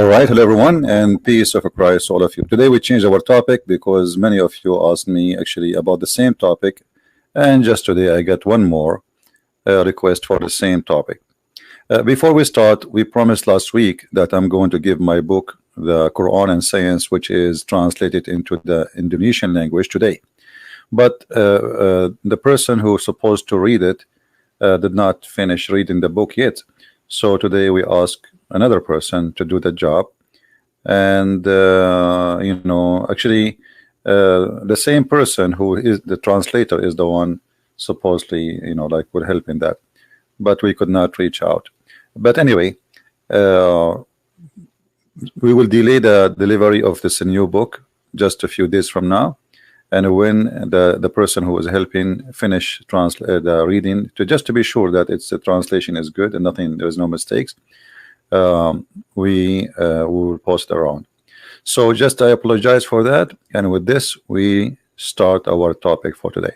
All right, hello everyone, and peace of Christ, all of you. Today we changed our topic because many of you asked me actually about the same topic, and just today I got one more request for the same topic. Before we start, we promised last week that I'm going to give my book, The Quran and Science, which is translated into the Indonesian language today. But the person who's supposed to read it did not finish reading the book yet. So today we ask another person to do the job, and actually the same person who is the translator is the one supposedly will help in that, but we could not reach out. But anyway, we will delay the delivery of this new book just a few days from now, and when the person who is helping finish the reading, just to be sure that the translation is good and there's no mistakes, we will post around. So I apologize for that, and with this we start our topic for today.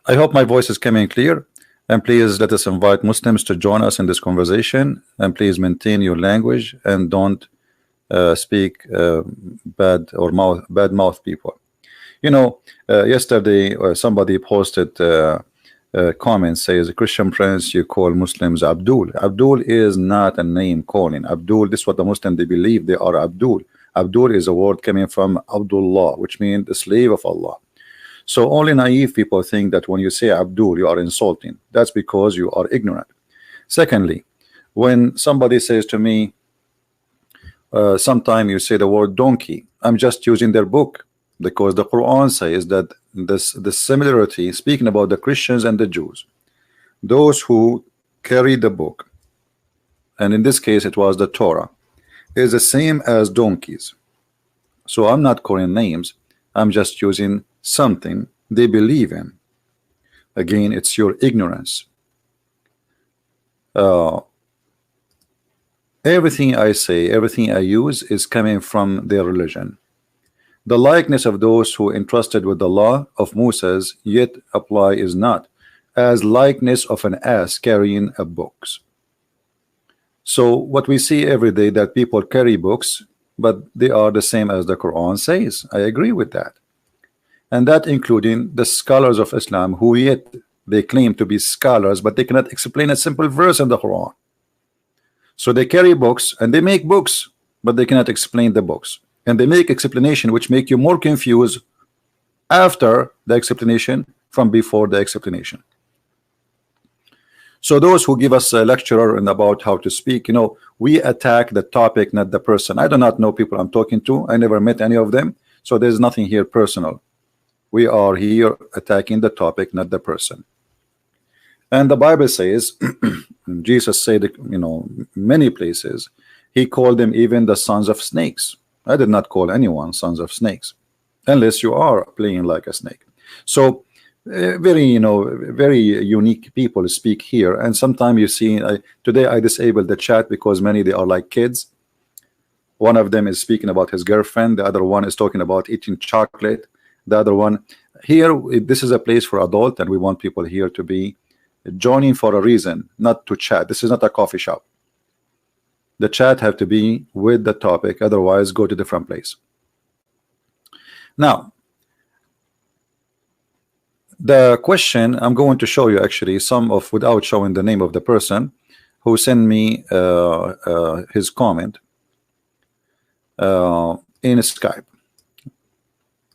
I hope my voice is coming clear, and please let us invite Muslims to join us in this conversation, and please maintain your language and don't speak bad mouth people. Yesterday somebody posted comment, says, Christian Prince, you call Muslims Abdul. Abdul is not a name calling. Abdul, this is what the Muslims, they believe they are Abdul. Abdul is a word coming from Abdullah, which means the slave of Allah. So only naive people think that when you say Abdul, you are insulting. That's because you are ignorant. Secondly, when somebody says to me, sometime you say the word donkey, I'm just using their book, because the Quran says that the similarity, speaking about the Christians and the Jews, those who carry the book, and in this case it was the Torah, is the same as donkeys. So I'm not calling names, I'm just using something they believe in. Again, it's your ignorance. Everything I say, everything I use is coming from their religion. The likeness of those who entrusted with the law of Moses yet apply is not as likeness of an ass carrying a books. So what we see every day, that people carry books, but they are the same as the Quran says. I agree with that, and that including the scholars of Islam, who yet they claim to be scholars, but they cannot explain a simple verse in the Quran. So they carry books and they make books, but they cannot explain the books. And they make explanation which make you more confused after the explanation from before the explanation. So those who give us a lecture and about how to speak, we attack the topic, not the person. I do not know people I'm talking to. I never met any of them. So there's nothing here personal. We are here attacking the topic, not the person. And the Bible says, Jesus said, many places, he called them even the sons of snakes. I did not call anyone sons of snakes, unless you are playing like a snake. So very unique people speak here. And sometimes you see, today I disabled the chat because many, they are like kids. One of them is speaking about his girlfriend, the other one is talking about eating chocolate, the other one here, this is a place for adult, and we want people here to be joining for a reason, not to chat. This is not a coffee shop. The chat have to be with the topic, otherwise go to different place. Now, the question, I'm going to show you actually some of, without showing the name of the person who sent me his comment in Skype.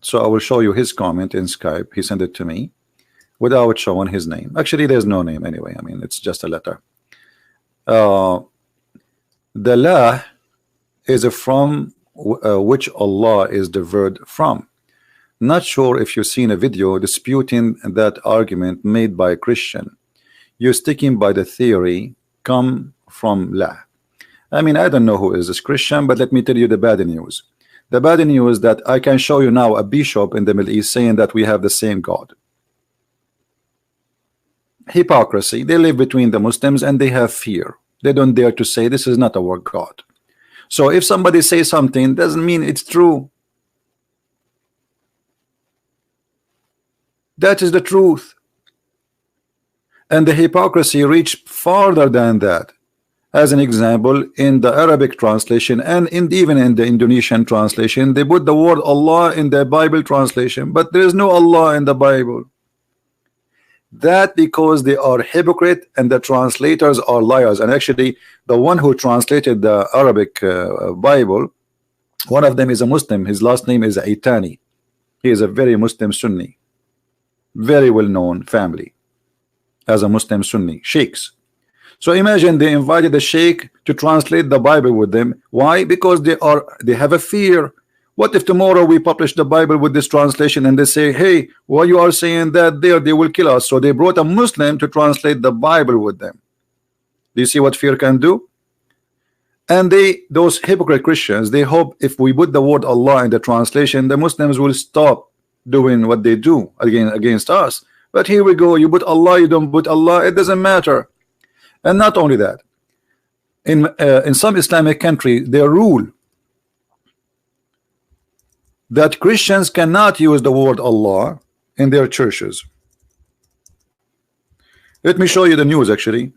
So I will show you his comment in Skype. He sent it to me without showing his name. Actually, there's no name anyway. I mean, it's just a letter. The la is from which Allah is diverted from. Not sure if you've seen a video disputing that argument made by a Christian. You're sticking by the theory come from la. I mean, I don't know who is this Christian, but let me tell you the bad news. The bad news that I can show you now a bishop in the Middle East saying that we have the same God. Hypocrisy. They live between the Muslims and they have fear. They don't dare to say this is not our God. So if somebody says something, doesn't mean it's true. That is the truth. And the hypocrisy reached farther than that. As an example, in the Arabic translation and even in the Indonesian translation, they put the word Allah in the Bible translation, but there is no Allah in the Bible. That because they are hypocrite and the translators are liars. And actually, the one who translated the Arabic Bible, one of them is a Muslim. His last name is Aitani. He is a very Muslim Sunni, very well-known family as a Muslim Sunni sheikhs. So imagine they invited the sheikh to translate the Bible with them. Why? Because they have a fear. What if tomorrow we publish the Bible with this translation and they say, hey, why you are saying that there, they will kill us? So they brought a Muslim to translate the Bible with them. Do you see what fear can do? And those hypocrite Christians, they hope if we put the word Allah in the translation, the Muslims will stop doing what they do against us. But here we go, you put Allah, you don't put Allah, it doesn't matter. And not only that, in some Islamic country, they rule that Christians cannot use the word Allah in their churches. Let me show you the news actually.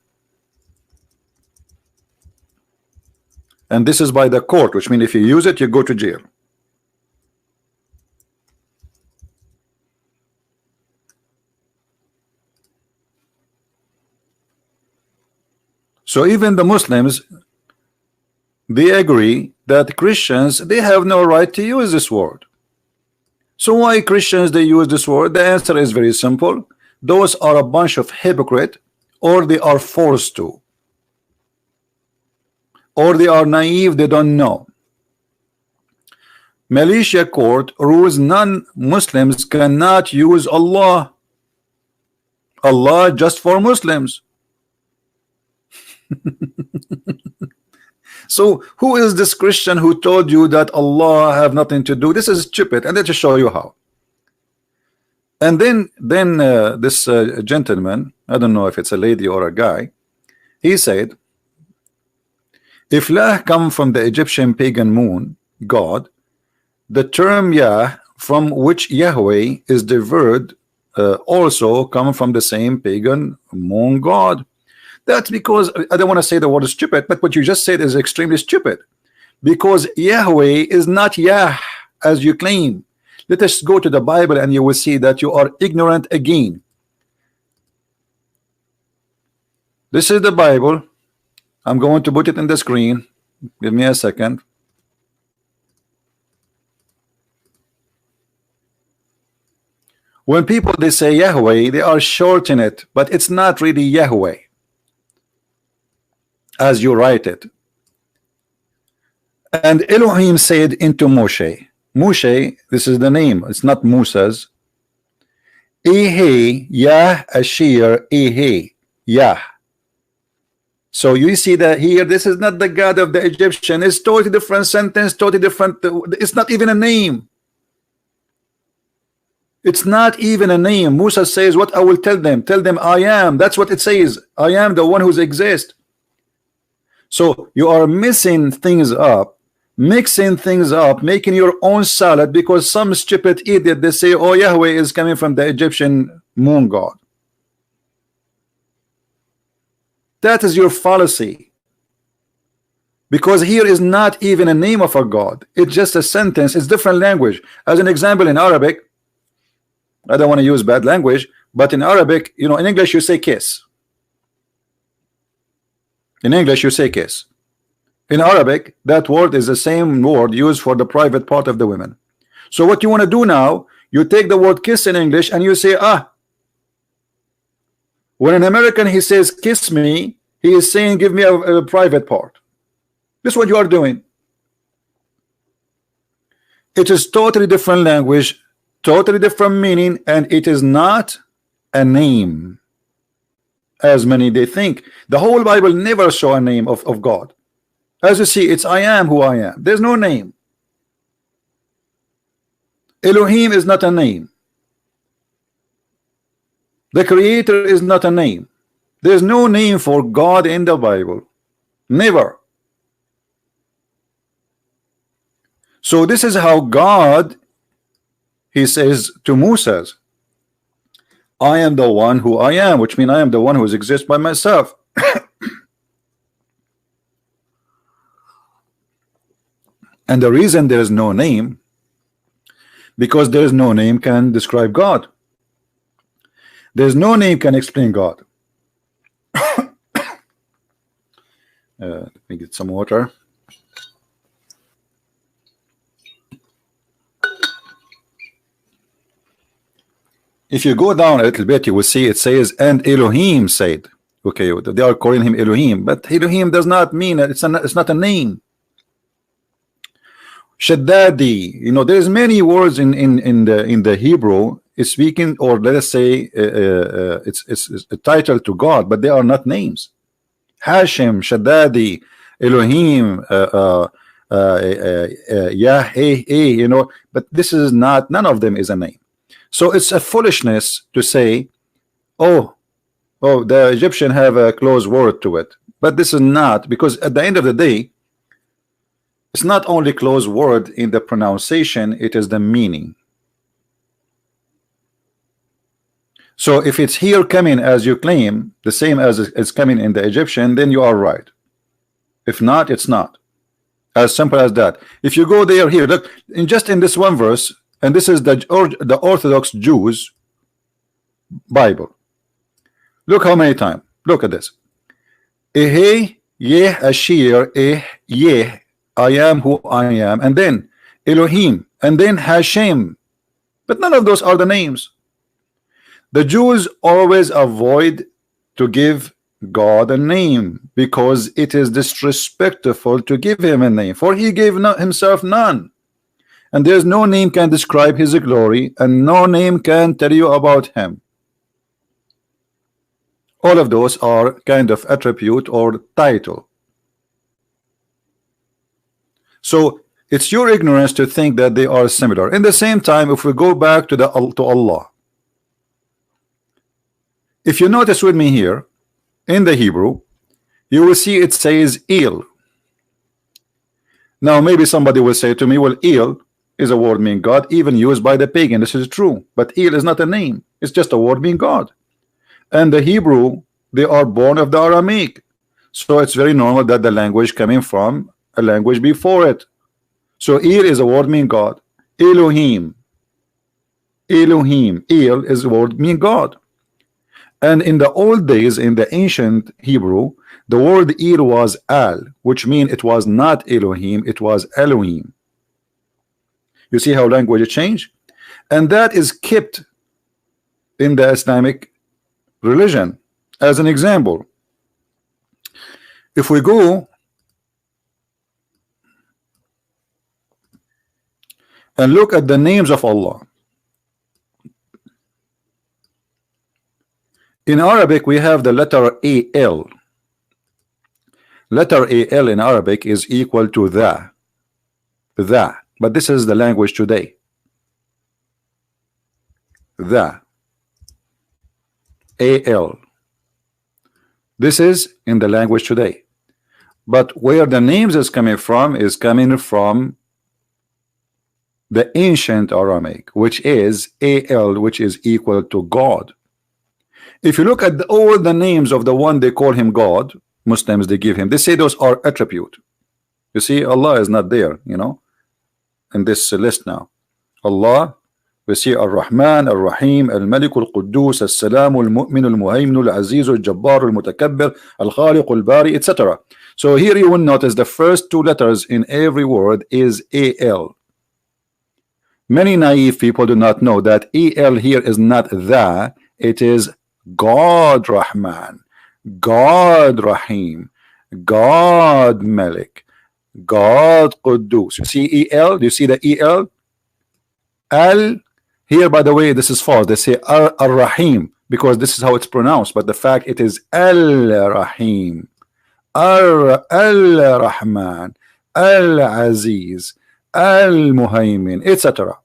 And this is by the court, which means if you use it, you go to jail. So even the Muslims, they agree that Christians, they have no right to use this word. So why Christians they use this word? The answer is very simple. Those are a bunch of hypocrite, or they are forced to, or they are naive, they don't know. Malaysia court rules non-Muslims cannot use Allah. Allah just for Muslims. So who is this Christian who told you that Allah have nothing to do? This is stupid, and let's show you how. And then this gentleman, I don't know if it's a lady or a guy, he said, if La come from the Egyptian pagan moon god, the term Yah, from which Yahweh is derived, also come from the same pagan moon god. That's because, I don't want to say the word is stupid, but what you just said is extremely stupid. Because Yahweh is not Yah, as you claim. Let us go to the Bible and you will see that you are ignorant again. This is the Bible. I'm going to put it in the screen. Give me a second. When people they say Yahweh, they are shortening it, but it's not really Yahweh as you write it. And Elohim said into Moshe, Moshe, this is the name, it's not Musa's. Ehe Yah Ashir Ehe Yah. So you see that here, this is not the God of the Egyptian. It's totally different sentence, totally different. It's not even a name. It's not even a name. Musa says, what I will tell them? Tell them I am. That's what it says. I am the one who exists. So you are mixing things up, making your own salad because some stupid idiot they say, oh, Yahweh is coming from the Egyptian moon god. That is your fallacy. Because here is not even a name of a god. It's just a sentence. It's different language. As an example, in Arabic, I don't want to use bad language, but in Arabic, you know, in English you say kiss. In English you say kiss. In Arabic that word is the same word used for the private part of the women. So what you want to do now, you take the word kiss in English and you say ah. When an American he says kiss me, he is saying give me a private part. This is what you are doing. It is totally different language, totally different meaning, and it is not a name as many they think. The whole Bible never show a name of God. As you see, it's I am who I am. There's no name. Elohim is not a name. The Creator is not a name. There's no name for God in the Bible. Never. So this is how God, he says to Moses, I am the one who I am, which means I am the one who exists by myself. And the reason there is no name, because there is no name can describe God. There's no name can explain God. Let me get some water. If you go down a little bit, you will see it says, and Elohim said. Okay, they are calling him Elohim, but Elohim does not mean it's not a name. Shaddadi, you know, there's many words in the Hebrew speaking, or let us say it's a title to God, but they are not names. Hashem, Shaddadi, Elohim, Yah, you know, but this is not, none of them is a name. So it's a foolishness to say, oh, the Egyptian have a close word to it, but this is not, because at the end of the day, it's not only close word in the pronunciation, it is the meaning. So if it's here coming as you claim, the same as it's coming in the Egyptian, then you are right. If not, it's not. As simple as that. If you go there, here, look, just in this one verse, and this is the Orthodox Jews Bible. Look how many times. Look at this. Ehe yeh ashir yeh, I am who I am, and then Elohim, and then Hashem. But none of those are the names. The Jews always avoid to give God a name because it is disrespectful to give him a name, for he gave himself none. And there's no name can describe his glory, and no name can tell you about him. All of those are kind of attribute or title. So it's your ignorance to think that they are similar. In the same time, if we go back to Allah, if you notice with me here in the Hebrew, you will see it says El. Now maybe somebody will say to me, well, El is a word meaning God, even used by the pagan. This is true, but El is not a name, it's just a word meaning God. And the Hebrew, they are born of the Aramaic, so it's very normal that the language coming from a language before it. So El is a word meaning God. Elohim, Elohim, El is a word meaning God. And in the old days, in the ancient Hebrew, the word El was Al, which means it was not Elohim, it was Elohim. You see how language changed? And that is kept in the Islamic religion. As an example, if we go and look at the names of Allah, in Arabic we have the letter AL. Letter AL in Arabic is equal to the, but this is the language today. The AL. This is in the language today. But where the names is coming from the ancient Aramaic, which is AL, which is equal to God. If you look at all the names of the one they call him God, Muslims they give him, they say those are attribute. You see, Allah is not there, you know, in this list now. Allah, we see Ar-Rahman, Ar-Rahim, Al-Malik, Al-Quddus, Al-Salam, Al-Mu'min, Al-Muhaymin, Al-Aziz, Al-Jabbar, Al-Mutakabbir, Al-Khaliq, Al-Bari, etc. So here you will notice the first two letters in every word is AL. Many naive people do not know that AL here is not the, it is God Rahman, God Rahim, God Malik, God Quddus. You see EL? Do you see the EL? Al here, by the way, this is false. They say Ar-Rahim because this is how it's pronounced, but the fact it is Al-Rahim, Al-Rahman, Al-Aziz, Al-Muhaymin, etc.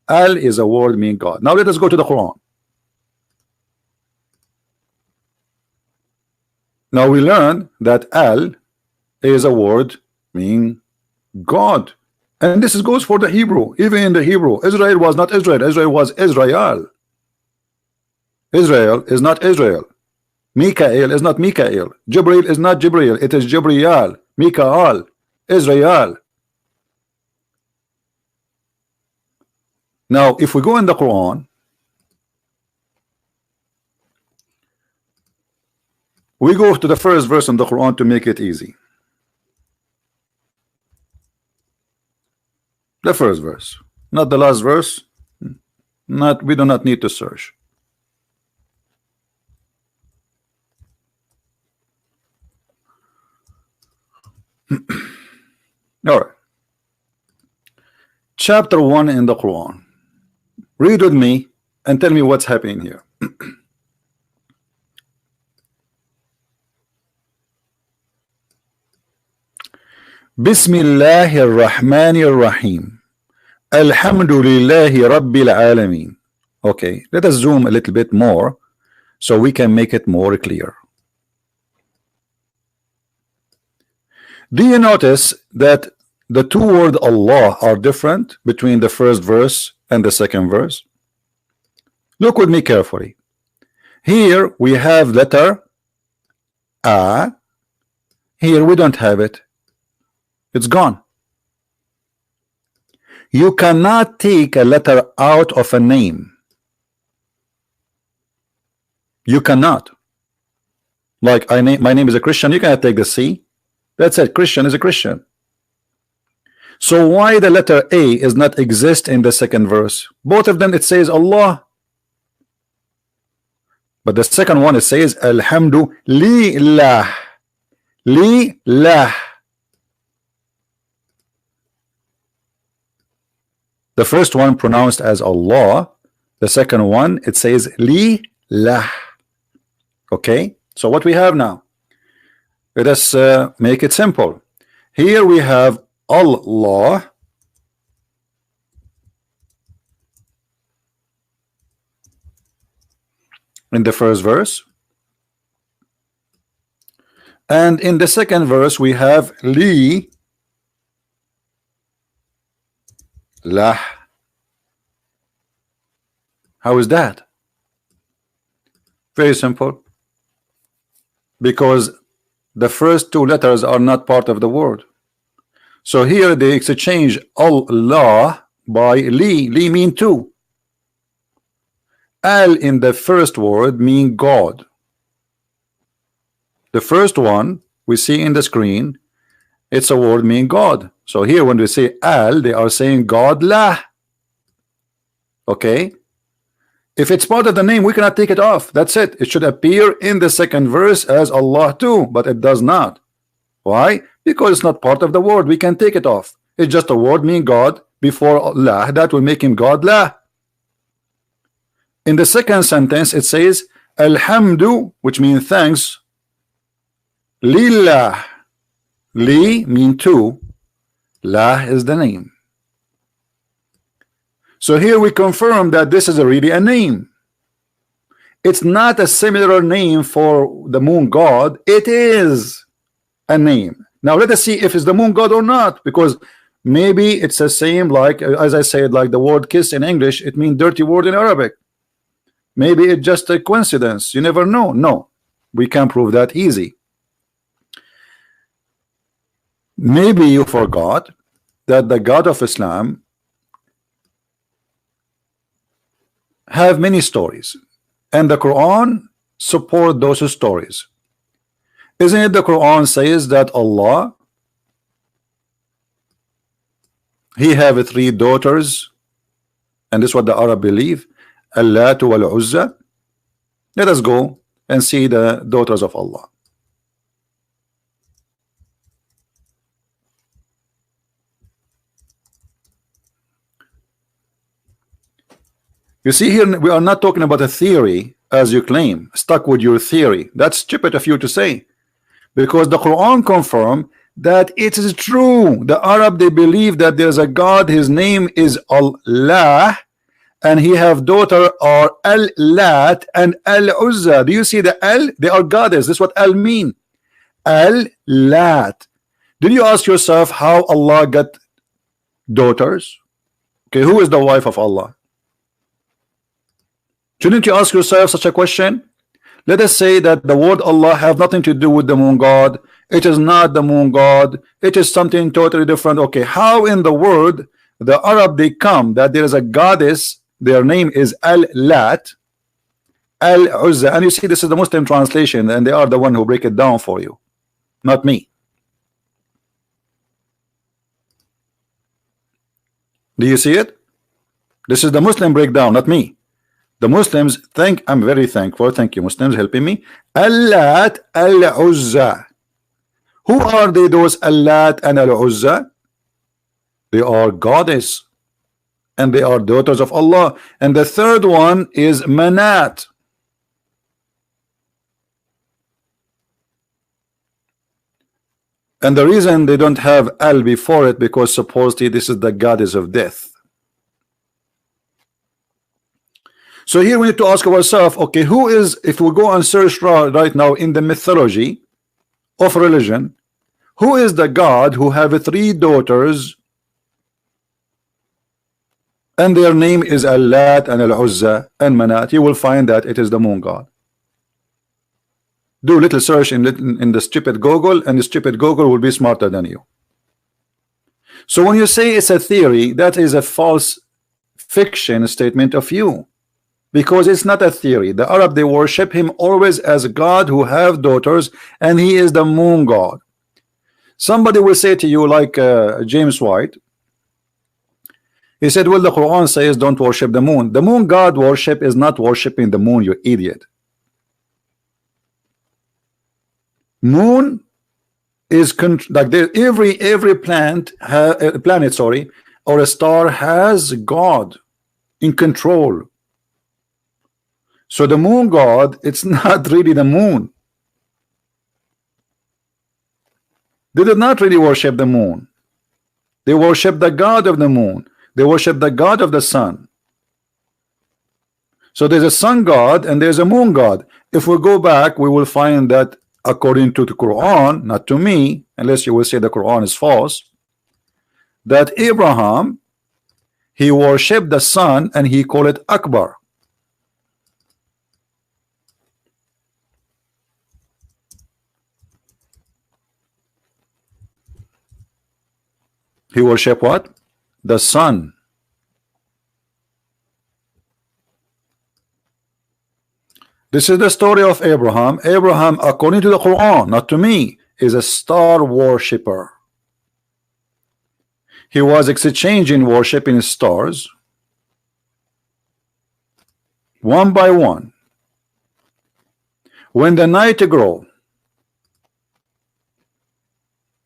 Al is a word meaning God. Now let us go to the Quran. Now we learn that Al is a word meaning God, and this goes for the Hebrew. Even in the Hebrew, Israel was not Israel. Israel was Israel. Israel is not Israel. Mikael is not Mikael. Jibril is not Jibril. It is Jibriel. Mikael. Israel. Now if we go in the Quran, we go to the first verse in the Quran to make it easy. The first verse, not the last verse. We do not need to search. All right. Chapter 1 in the Quran. Read with me and tell me what's happening here. Bismillahir Rahmanir Rahim. Alhamdulillahi Rabbil Alameen. Okay, let us zoom a little bit more so we can make it more clear. Do you notice that the two words Allah are different between the first verse and the second verse? Look with me carefully. Here we have letter A. Here we don't have it. It's gone. You cannot take a letter out of a name. You cannot. Like my name is a Christian, you cannot take the C. That's it. Christian is a Christian. So why the letter A is not exist in the second verse? Both of them it says Allah, but the second one it says Alhamdulillah. Lillah. The first one pronounced as Allah. The second one it says Lillah. Okay, so what we have now? Let us make it simple. Here we have Allah in the first verse, and in the second verse we have Li Lah. How is that? Very simple. Because the first two letters are not part of the word. So here they exchange Allah by Li. Li mean two. Al in the first word mean God. The first one we see in the screen, it's a word mean God. So here when we say Al, they are saying God lah. Okay. If it's part of the name, we cannot take it off. That's it. It should appear in the second verse as Allah too, but it does not. Why? Because it's not part of the word. We can take it off. It's just a word mean God before Allah. That will make him God lah. In the second sentence, it says Alhamdu, which means thanks. Lillah. Li mean two. Lah is the name. So here we confirm that this is really a name. It's not a similar name for the moon god. It is a name. Now let us see if it's the moon god or not, because maybe it's the same, like as I said, like the word kiss in English, it means dirty word in Arabic. Maybe it's just a coincidence. You never know. No, we can prove that easy. Maybe you forgot that the God of Islam have many stories, and the Quran support those stories. Isn't it the Quran says that Allah, he have three daughters, and this is what the Arab believe, Allat wal Uzza. Let us go and see the daughters of Allah. You see here, we are not talking about a theory as you claim, stuck with your theory. That's stupid of you to say, because the Quran confirm that it is true. The Arab, they believe that there's a God, his name is Allah, and he have daughter are Al-Lat and Al-Uzza. Do you see the Al? They are goddess. This is what Al mean. Al-Lat. Did you ask yourself how Allah got daughters? Okay, who is the wife of Allah? Shouldn't you ask yourself such a question? Let us say that the word Allah have nothing to do with the moon god. It is not the moon god. It is something totally different. Okay, how in the world the Arab, they come that there is a goddess, their name is Al-Lat, Al-Uzza, and you see this is the Muslim translation, and they are the one who break it down for you, not me. Do you see it? This is the Muslim breakdown, not me. The Muslims think, I'm very thankful, thank you Muslims helping me. Al-Lat, Al-Uzza. Who are they, those Al-Lat and Al-Uzza? They are goddess, and they are daughters of Allah. And the third one is Manat. And the reason they don't have Al before it, because supposedly this is the goddess of death. So here we need to ask ourselves, okay, who is, if we go and search right now in the mythology of religion, who is the God who have 3 daughters and their name is Al-Lat and Al-Uzza and Manat? You will find that it is the moon god. Do a little search in the stupid Google, and the stupid Google will be smarter than you. So when you say it's a theory, that is a false fiction statement of you, because it's not a theory. The Arab, they worship him always as a God who have daughters, and he is the moon god. Somebody will say to you, like James White, he said, well, the Quran says don't worship the moon. The moon god worship is not worshiping the moon, you idiot. Moon is like every planet, sorry, or a star has God in control. So the moon god, it's not really the moon. They did not really worship the moon. They worship the god of the moon. They worship the god of the sun. So there's a sun god and there's a moon god. If we go back, we will find that according to the Quran, not to me, unless you will say the Quran is false, that Abraham, he worshipped the sun and he called it Akbar. He worshipped what? The sun. This is the story of Abraham. Abraham, according to the Quran, not to me, is a star worshipper. He was exchanging worshiping stars one by one. When the night grew,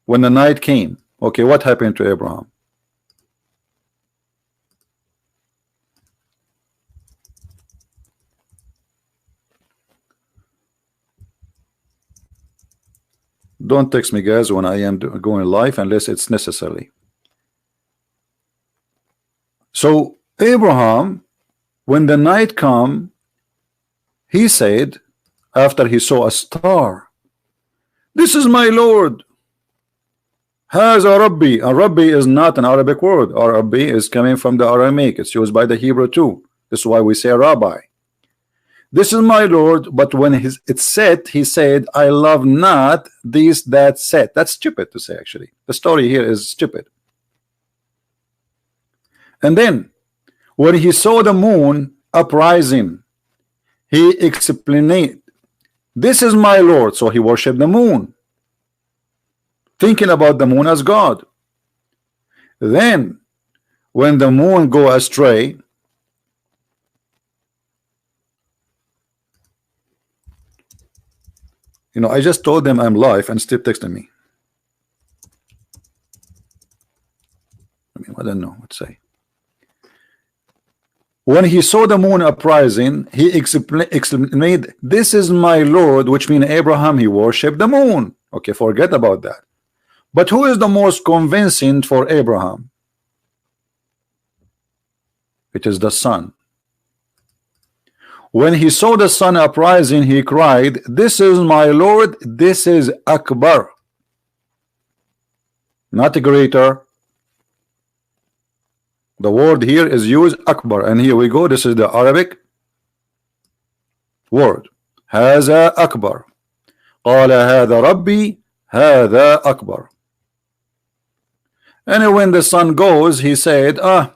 when the night came, okay, what happened to Abraham? Don't text me, guys, when I am going live unless it's necessary. So Abraham, when the night come, he said, after he saw a star, this is my Lord. Has a Rabbi. A Rabbi is not an Arabic word. A Rabbi is coming from the Aramaic. It's used by the Hebrew too. This is why we say Rabbi. This is my Lord, but when it said, he said, I love not these that said. That's stupid to say, actually. The story here is stupid. And then, when he saw the moon uprising, he explained, this is my Lord. So he worshipped the moon, thinking about the moon as God. Then, when the moon go astray, you know, I just told them I'm live and still texting me. I don't know what to say. When he saw the moon uprising, he explained, this is my Lord, which means Abraham, he worshipped the moon. Okay, forget about that. But who is the most convincing for Abraham? It is the sun. When he saw the sun uprising, he cried, this is my Lord, this is Akbar. Not greater. The word here is used Akbar, and here we go. This is the Arabic word. هذا أكبر. قال هذا ربي هذا أكبر. And when the sun goes, he said, ah,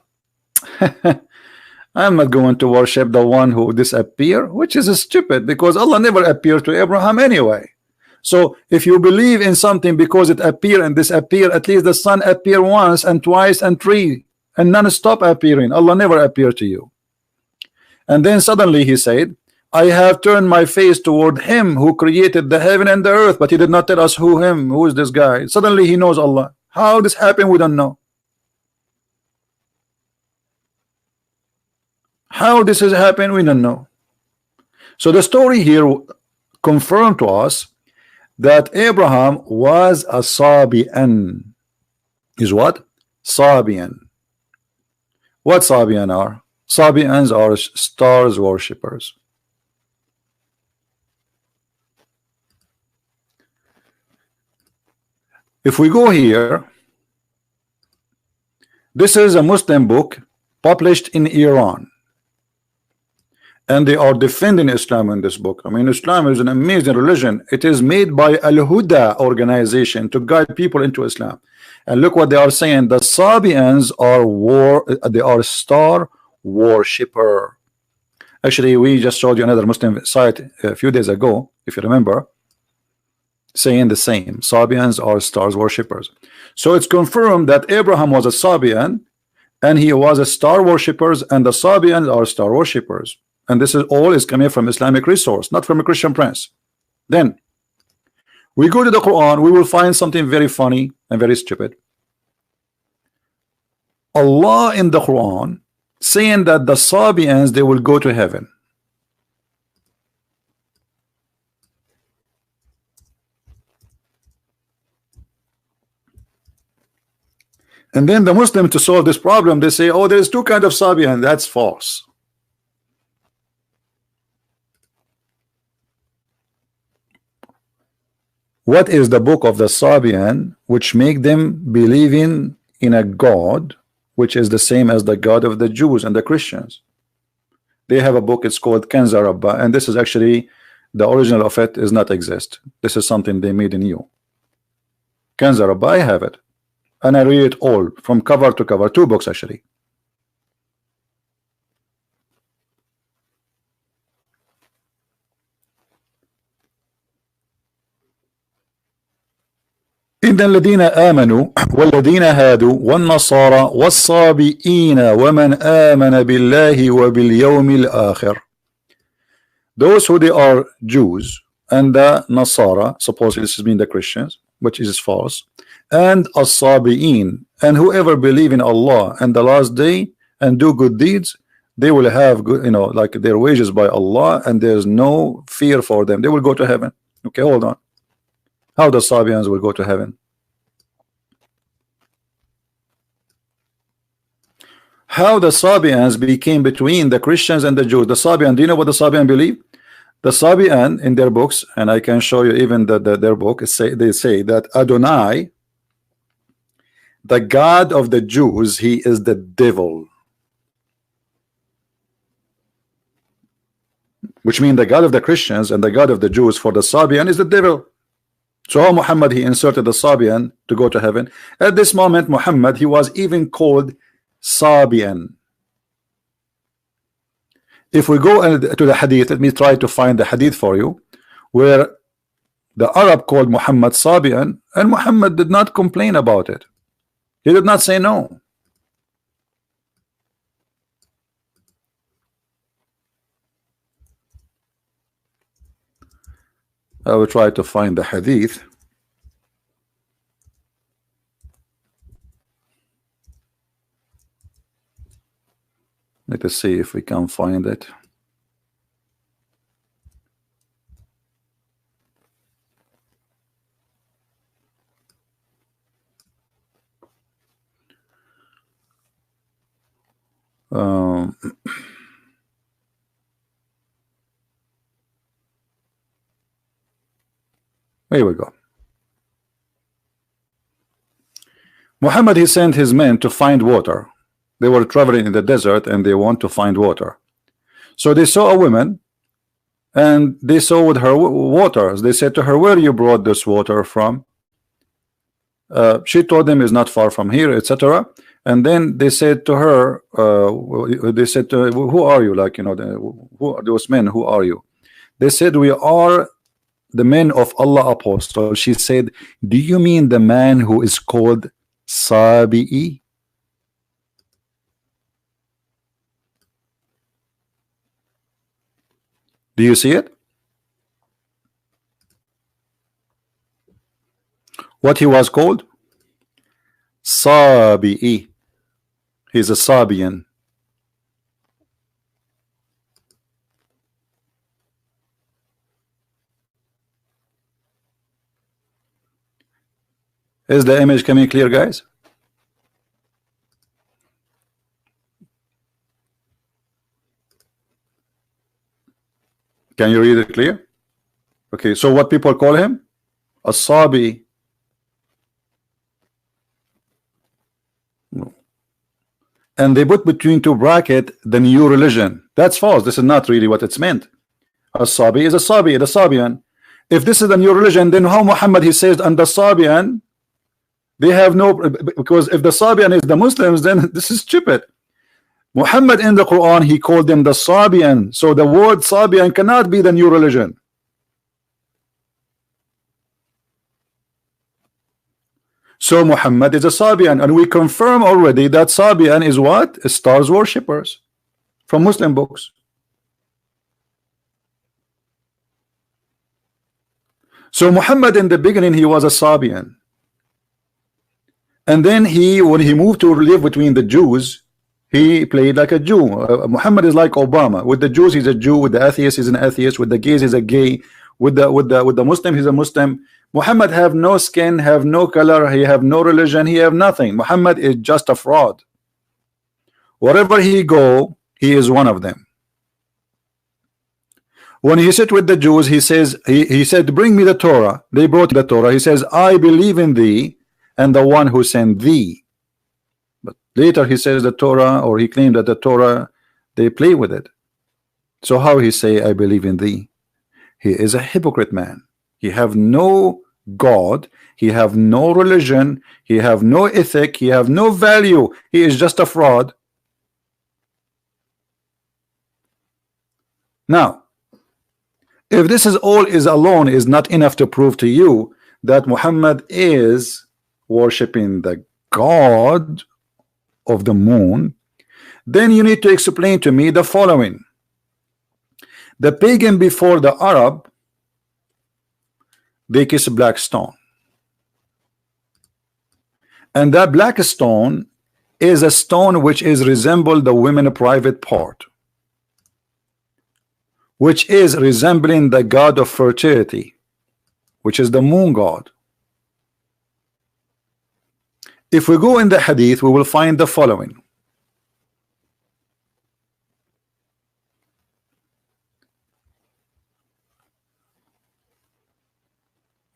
I'm not going to worship the one who disappeared, which is stupid because Allah never appeared to Abraham anyway. So if you believe in something because it appear and disappear, at least the sun appear once and twice and three and non-stop appearing. Allah never appeared to you. And then suddenly he said, I have turned my face toward him who created the heaven and the earth, but he did not tell us who is this guy. Suddenly he knows Allah. How this happened, we don't know. How this has happened, we don't know. So the story here confirmed to us that Abraham was a Sabian. Is what? Sabian. What Sabian are? Sabians are stars worshippers. If we go here, this is a Muslim book published in Iran, and they are defending Islam in this book. I mean, Islam is an amazing religion. It is made by Al-Huda organization to guide people into Islam. And look what they are saying. The Sabians are star worshipper. Actually, we just showed you another Muslim site a few days ago, if you remember, saying the same. Sabians are stars worshippers. So it's confirmed that Abraham was a Sabian and he was a star worshippers, and the Sabians are star worshippers. And this is all is coming from Islamic resource, not from a Christian prince. Then we go to the Quran, we will find something very funny and very stupid. Allah in the Quran saying that the Sabians, they will go to heaven. And then the Muslim, to solve this problem, they say, oh, there's two kinds of Sabian. That's false. What is the book of the Sabian which make them believing in a God which is the same as the God of the Jews and the Christians? They have a book, it's called Kanza Rabba, and this is actually the original of it is not exist. This is something they made in you. Kanza Rabba, I have it. And I read it all from cover to cover, 2 books actually. إن الذين آمنوا والذين هادوا والنصارى والصابئين ومن آمن بالله وباليوم الآخر. Those who they are Jews and the Nasara, supposedly this is mean the Christians, which is false, and as-sabi'in, and whoever believe in Allah and the last day and do good deeds, they will have good, like their wages by Allah, and there's no fear for them. They will go to heaven. Okay, hold on. How the Sabians will go to heaven? How the Sabians became between the Christians and the Jews? The Sabian, do you know what the Sabian believe? The Sabian in their books, and I can show you even their book, they say that Adonai, the God of the Jews, he is the devil. Which means the God of the Christians and the God of the Jews for the Sabian is the devil. So how Muhammad, he inserted the Sabian to go to heaven. At this moment, Muhammad, he was even called Sabian. If we go to the hadith, let me try to find the hadith for you, where the Arab called Muhammad Sabian, and Muhammad did not complain about it. He did not say no. I will try to find the hadith. Let us see if we can find it. Here we go. Muhammad, he sent his men to find water. They were traveling in the desert and they want to find water. So they saw a woman and they saw with her waters. They said to her, where you brought this water from? She told them is not far from here, etc. And then they said to her, they said to her, who are you? Like, you know, who are those men? Who are you? They said, we are the men of Allah apostle. She said, do you mean the man who is called Sabi'i? Do you see it? What he was called? Sabi'i. He's a Sabian. Is the image coming clear, guys? Can you read it clear? Okay, so what people call him? A Sabi. And they put between two brackets the new religion. That's false. This is not really what it's meant. A Sabi is a Sabi, the Sabian. If this is the new religion, then how Muhammad he says and the Sabian, they have no, because if the Sabian is the Muslims, then this is stupid. Muhammad in the Quran, he called them the Sabian. So the word Sabian cannot be the new religion. So Muhammad is a Sabian, and we confirm already that Sabian is what? Stars worshippers from Muslim books. So Muhammad in the beginning, he was a Sabian. And then when he moved to live between the Jews, he played like a Jew. Muhammad is like Obama. With the Jews, he's a Jew. With the atheists, he's an atheist. With the gays, he's a gay. With the Muslim, he's a Muslim. Muhammad have no skin, have no color, he have no religion, he have nothing. Muhammad is just a fraud. Wherever he go, he is one of them. When he sit with the Jews, he says, he said, bring me the Torah. They brought the Torah. He says, I believe in thee and the one who sent thee. But later he says the Torah, or he claimed that the Torah, they play with it. So how he say, I believe in thee? He is a hypocrite man. He have no God, he have no religion, he have no ethic, he have no value. He is just a fraud. Now, if this is all is alone is not enough to prove to you that Muhammad is worshiping the God of the moon, then you need to explain to me the following. The pagan before the Arab, they kiss a black stone, and that black stone is a stone which is resemble the women private part, which is resembling the god of fertility, which is the moon god. If we go in the hadith, we will find the following.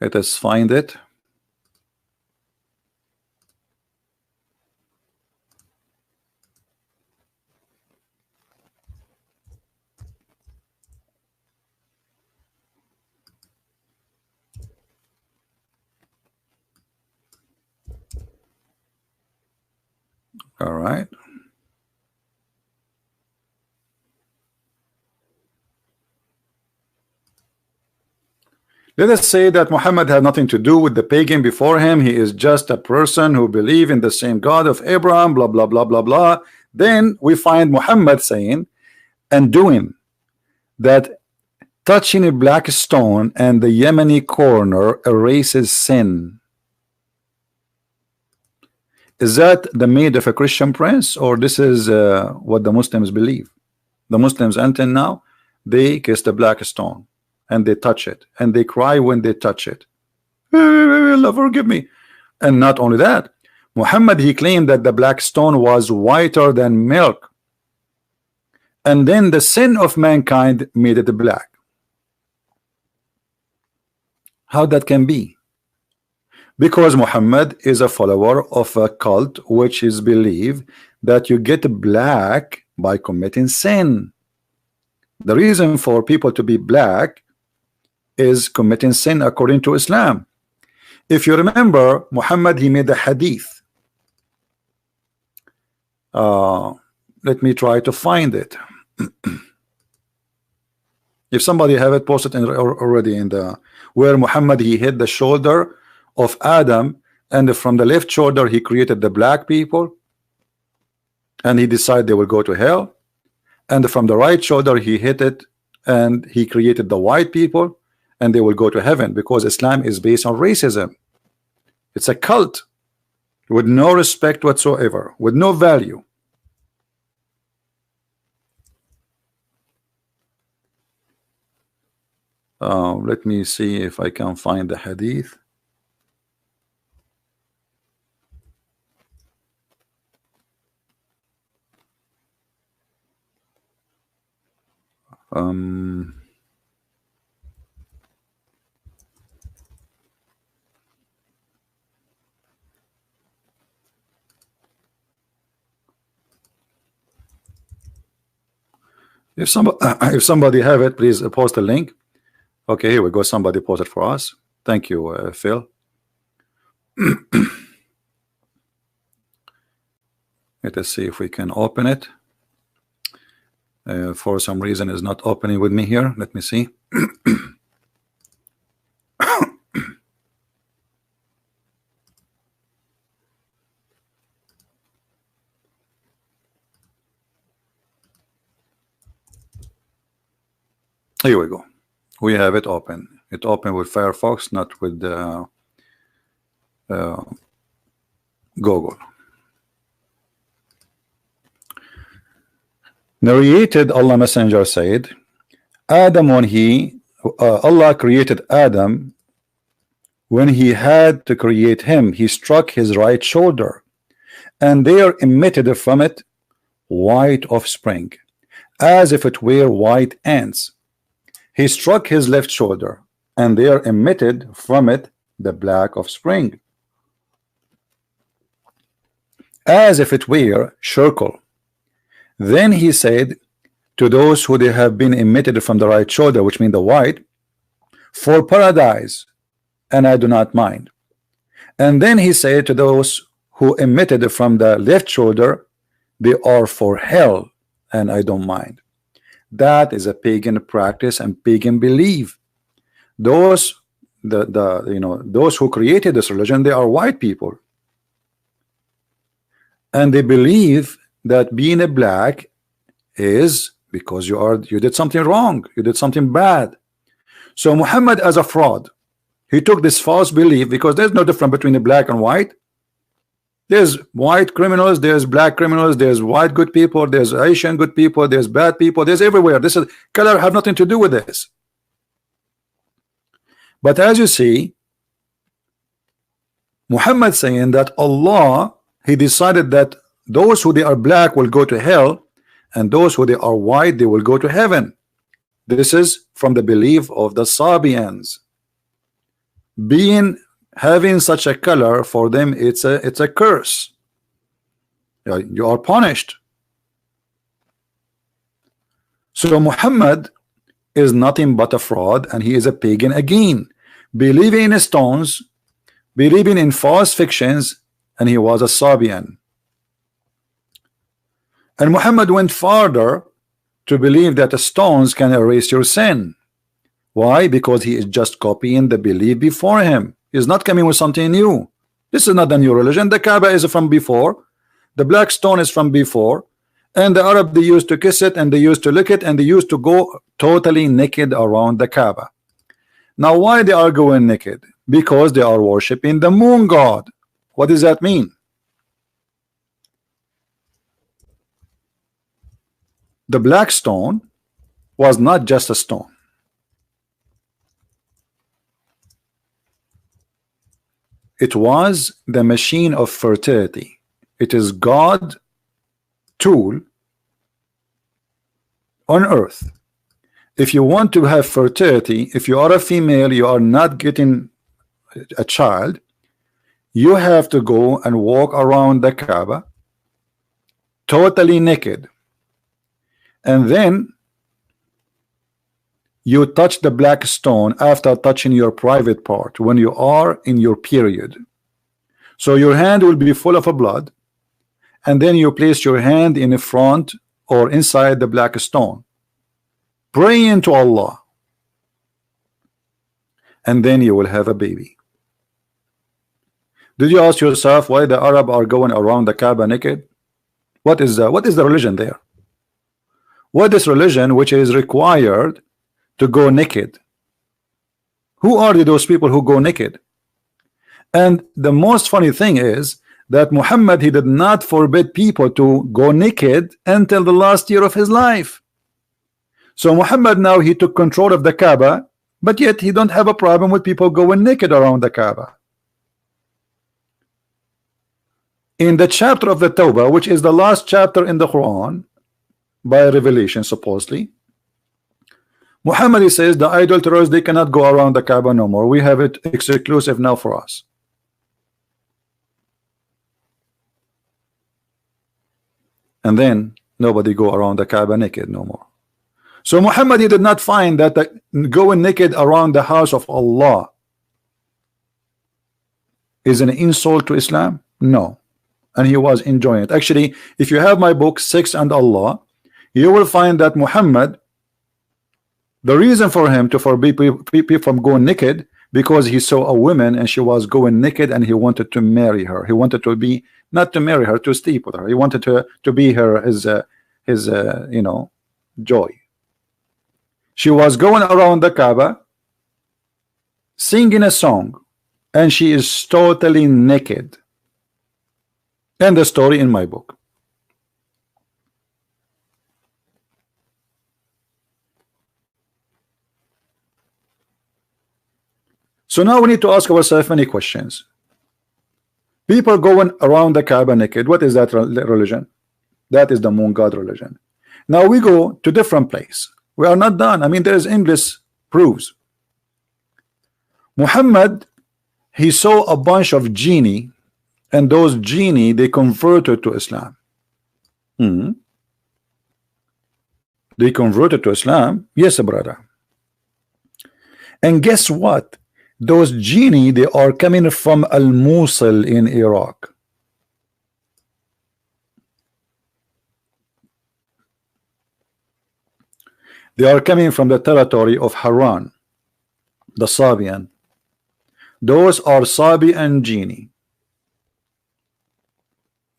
Let us find it. All right. Let us say that Muhammad had nothing to do with the pagan before him. He is just a person who believes in the same God of Abraham, blah, blah, blah, blah, blah. Then we find Muhammad saying and doing that touching a black stone and the Yemeni corner erases sin. Is that the made of a Christian prince, or this is what the Muslims believe? The Muslims until now, they kiss the black stone and they touch it and they cry when they touch it. Allah forgive me. And not only that, Muhammad, he claimed that the black stone was whiter than milk, and then the sin of mankind made it black. How that can be? Because Muhammad is a follower of a cult which is believed that you get black by committing sin. The reason for people to be black is committing sin according to Islam. If you remember, Muhammad, he made a hadith. Let me try to find it. If somebody have it, posted already in the where Muhammad he hit the shoulder of Adam, and from the left shoulder he created the black people, and he decided they will go to hell, and from the right shoulder he hit it, and he created the white people, and they will go to heaven, because Islam is based on racism. It's a cult with no respect whatsoever, with no value. Let me see if I can find the hadith. If somebody have it, please post the link. Okay, here we go. Somebody posted for us. Thank you, Phil. Let us see if we can open it. For some reason, it's not opening with me here. Let me see. Here we go. We have it open. It opened with Firefox, not with Google. Narrated, Allah Messenger said, Adam, when Allah created Adam, when he had to create him, he struck his right shoulder, and there emitted from it white offspring, as if it were white ants. He struck his left shoulder, and there emitted from it the black offspring, as if it were charcoal. Then he said to those who they have been emitted from the right shoulder, which means the white, for paradise, and I do not mind. And then he said to those who emitted from the left shoulder, they are for hell, and I don't mind. That is a pagan practice and pagan belief. Those those who created this religion, they are white people, and they believe that being a black is because you did something wrong, you did something bad. So Muhammad, as a fraud, he took this false belief, because there's no difference between the black and white. There's white criminals, there's black criminals, there's white good people, there's Asian good people, there's bad people, there's everywhere. This is color have nothing to do with this. But as you see, Muhammad saying that Allah, he decided that those who they are black will go to hell, and those who they are white, they will go to heaven. This is from the belief of the Sabians. Having such a color, for them it's a curse. You are punished. So Muhammad is nothing but a fraud, and he is a pagan again, believing in stones, believing in false fictions, and he was a Sabian. And Muhammad went farther to believe that the stones can erase your sin. Why? Because he is just copying the belief before him. He's not coming with something new. This is not a new religion. The Kaaba is from before. The black stone is from before. And the Arab, they used to kiss it, and they used to lick it, and they used to go totally naked around the Kaaba. Now why they are going naked? Because they are worshiping the moon god. What does that mean? The black stone was not just a stone. It was the machine of fertility. It is God's tool on earth. If you want to have fertility, if you are a female, you are not getting a child, you have to go and walk around the Kaaba totally naked. And then you touch the black stone after touching your private part when you are in your period. So your hand will be full of a blood, and then you place your hand in the front or inside the black stone, praying to Allah, and then you will have a baby. Did you ask yourself why the Arab are going around the Kaaba naked? What is the religion there? What is religion which is required to go naked? Who are those people who go naked? And the most funny thing is that Muhammad, he did not forbid people to go naked until the last year of his life. So Muhammad now he took control of the Kaaba, but yet he don't have a problem with people going naked around the Kaaba. In the chapter of the Tawbah, which is the last chapter in the Quran by revelation supposedly, Muhammad he says the idolaters, they cannot go around the Kaaba no more. We have it exclusive now for us. And then nobody go around the Kaaba naked no more. So Muhammad he did not find that going naked around the house of Allah is an insult to Islam. No. And he was enjoying it. Actually, if you have my book Sex and Allah, you will find that Muhammad, the reason for him to forbid people from going naked, because he saw a woman and she was going naked and he wanted to marry her. He wanted to be, not to marry her, to sleep with her. He wanted to be her his you know, joy. She was going around the Kaaba singing a song, and she is totally naked. And the story in my book. So now we need to ask ourselves many questions. People going around the Kaaba naked, what is that religion? That is the moon god religion. Now we go to different place. We are not done. I mean, there is endless proofs. Muhammad, he saw a bunch of genie, and those genie they converted to Islam. They converted to Islam. Yes, brother. And guess what? Those genie, they are coming from Al-Mosul in Iraq. They are coming from the territory of Haran, the Sabian. Those are Sabian genie.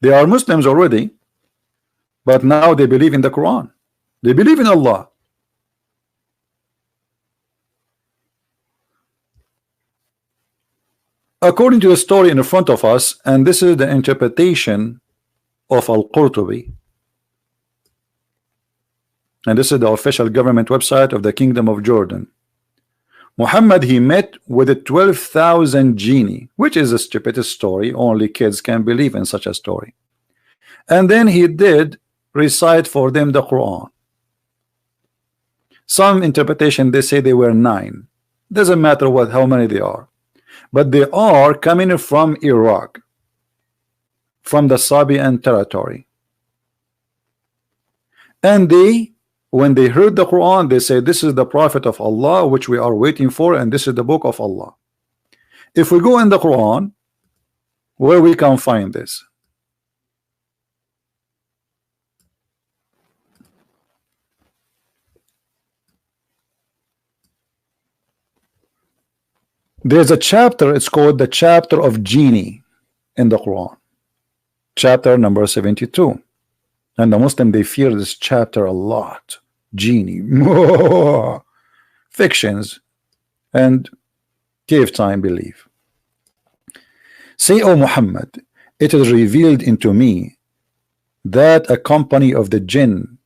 They are Muslims already, but now they believe in the Quran. They believe in Allah. According to the story in front of us, and this is the interpretation of Al-Qurtubi, and this is the official government website of the Kingdom of Jordan. Muhammad, he met with the 12,000 genie, which is the stupidest story. Only kids can believe in such a story. And then he did recite for them the Quran. Some interpretation, they say they were 9. Doesn't matter how many they are, but they are coming from Iraq, from the Sabian territory. And they, when they heard the Quran, they say this is the prophet of Allah which we are waiting for, and this is the book of Allah. If we go in the Quran, where we can find this? There's a chapter, it's called the chapter of genie in the Quran, chapter number 72. And the Muslim, they fear this chapter a lot. Genie, fictions, and give time belief. Say, O Muhammad, it is revealed into me that a company of the jinn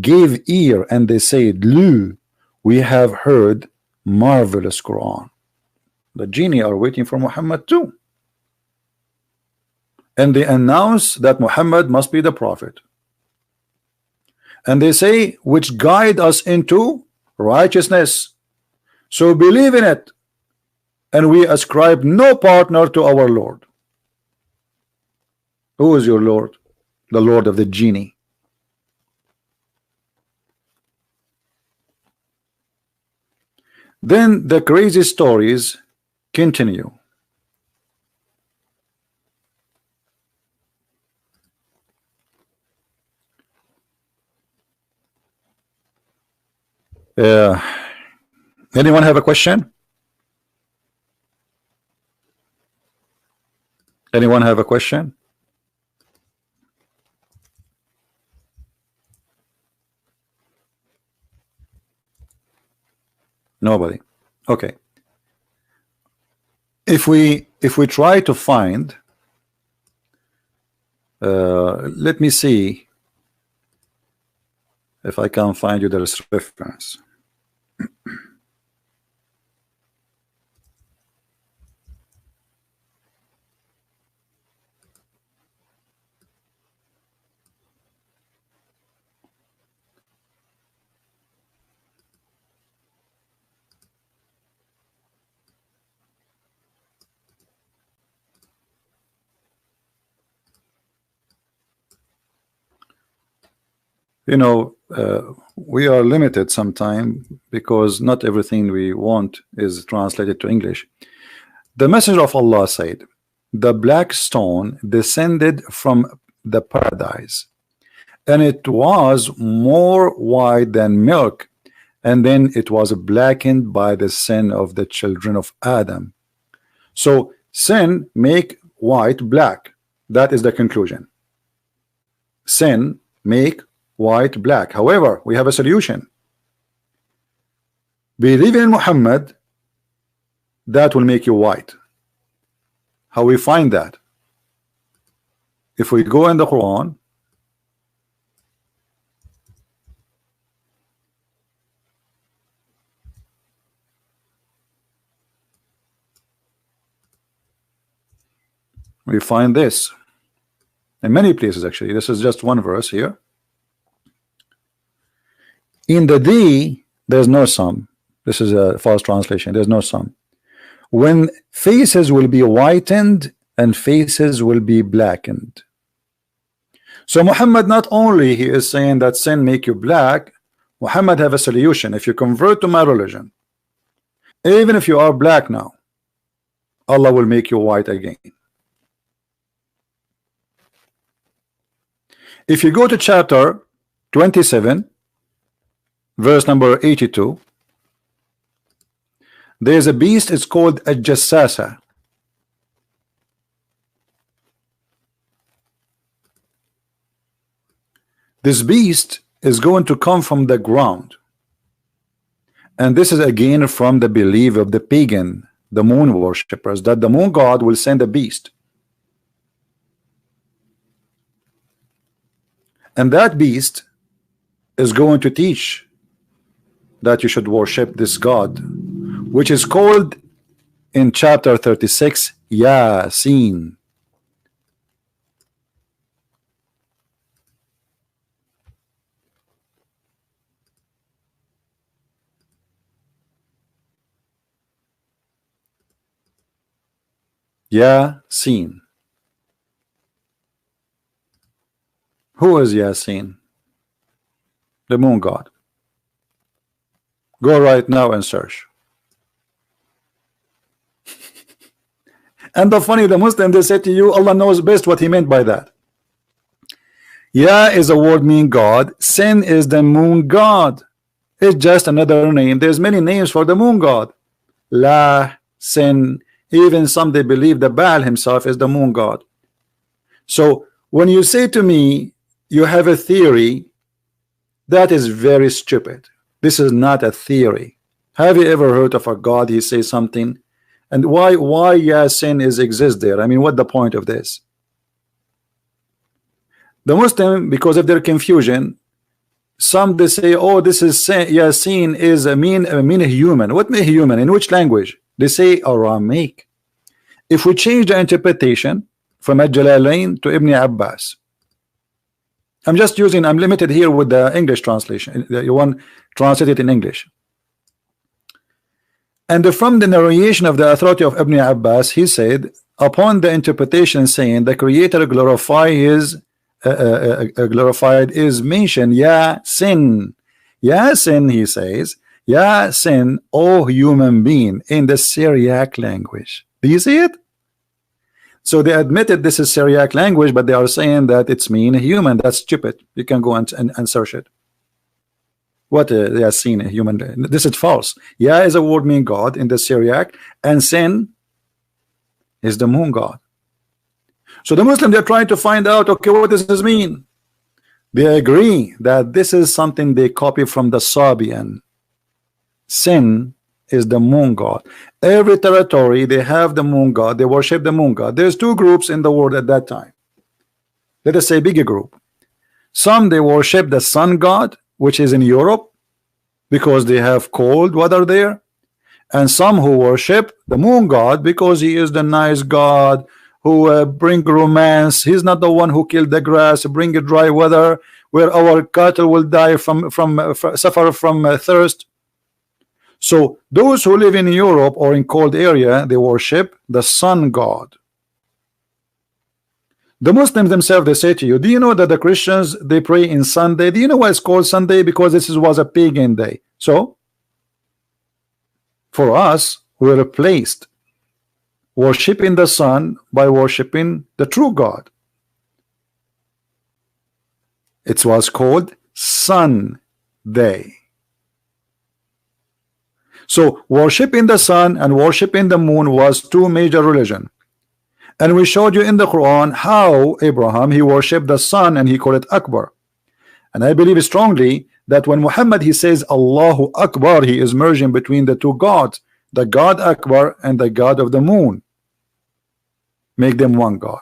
gave ear, and they said, Lu, we have heard marvelous Quran. The genie are waiting for Muhammad too. And they announce that Muhammad must be the prophet. And they say, which guide us into righteousness. So believe in it. And we ascribe no partner to our Lord. Who is your Lord? The Lord of the genie. Then the crazy stories continue. Anyone have a question? Anyone have a question? Nobody. Okay. If we try to find, let me see if I can find you the reference. You know, we are limited sometimes because not everything we want is translated to English. The Messenger of Allah said, the black stone descended from the paradise, and it was more white than milk, and then it was blackened by the sin of the children of Adam. So sin make white black. That is the conclusion. Sin make white black. However, we have a solution. Believe in Muhammad, that will make you white. How we find that? If we go in the Quran, we find this in many places. Actually, this is just one verse here. In the D, there's no sum. This is a false translation. There's no sum. When faces will be whitened and faces will be blackened. So Muhammad, not only he is saying that sin make you black, Muhammad have a solution. If you convert to my religion, even if you are black now, Allah will make you white again. If you go to chapter 27, verse number 82, there's a beast, it's called a jassasa. This beast is going to come from the ground, and this is again from the belief of the pagan, the moon worshippers, that the moon god will send a beast, and that beast is going to teach that you should worship this God, which is called in chapter 36 Yasin. Yasin. Who is Yasin? The moon god. Go right now and search. And the funny, the Muslim, they say to you, Allah knows best what he meant by that. Ya is a word mean God. Sin is the moon god. It's just another name. There's many names for the moon god. La, Sin. Even some they believe the Baal himself is the moon god. So when you say to me you have a theory, that is very stupid. This is not a theory. Have you ever heard of a God? He says something, and why Yasin is exist there? I mean, what the point of this? The Muslim, because of their confusion, some they say, oh, this is Yasin is a mean human. What mean human? In which language? They say Aramaic. If we change the interpretation from Al-Jalalain to Ibn Abbas, I'm just using, I'm limited here with the English translation. You want translated in English. And from the narration of the authority of Ibn Abbas, he said, upon the interpretation saying the Creator glorified is mentioned, Yasin. Yasin, he says, Ya sin, O human being, in the Syriac language. Do you see it? So they admitted this is Syriac language, but they are saying that it's mean human. That's stupid. You can go and search it. What they are seeing a human. This is false. Ya is a word mean God in the Syriac, and sin is the moon god. So the Muslim, they're trying to find out, okay, what does this mean? They agree that this is something they copy from the Sabian. Sin is the moon god. Every territory they have the moon god, they worship the moon god. There's two groups in the world at that time. Let us say bigger group. Some they worship the sun god, which is in Europe, because they have cold weather there, and some who worship the moon god because he is the nice god who bring romance. He's not the one who killed the grass, bring a dry weather where our cattle will die from suffer from thirst. So those who live in Europe or in cold area, they worship the sun god. The Muslims themselves, they say to you, do you know that the Christians, they pray in Sunday? Do you know why it's called Sunday? Because this was a pagan day. So for us, we replaced worshiping the sun by worshiping the true God. It was called Sunday. So worshiping the sun and worshiping the moon was two major religions. And we showed you in the Quran how Abraham, he worshipped the sun and he called it Akbar. And I believe strongly that when Muhammad, he says Allahu Akbar, he is merging between the two gods, the God Akbar and the God of the moon. Make them one God.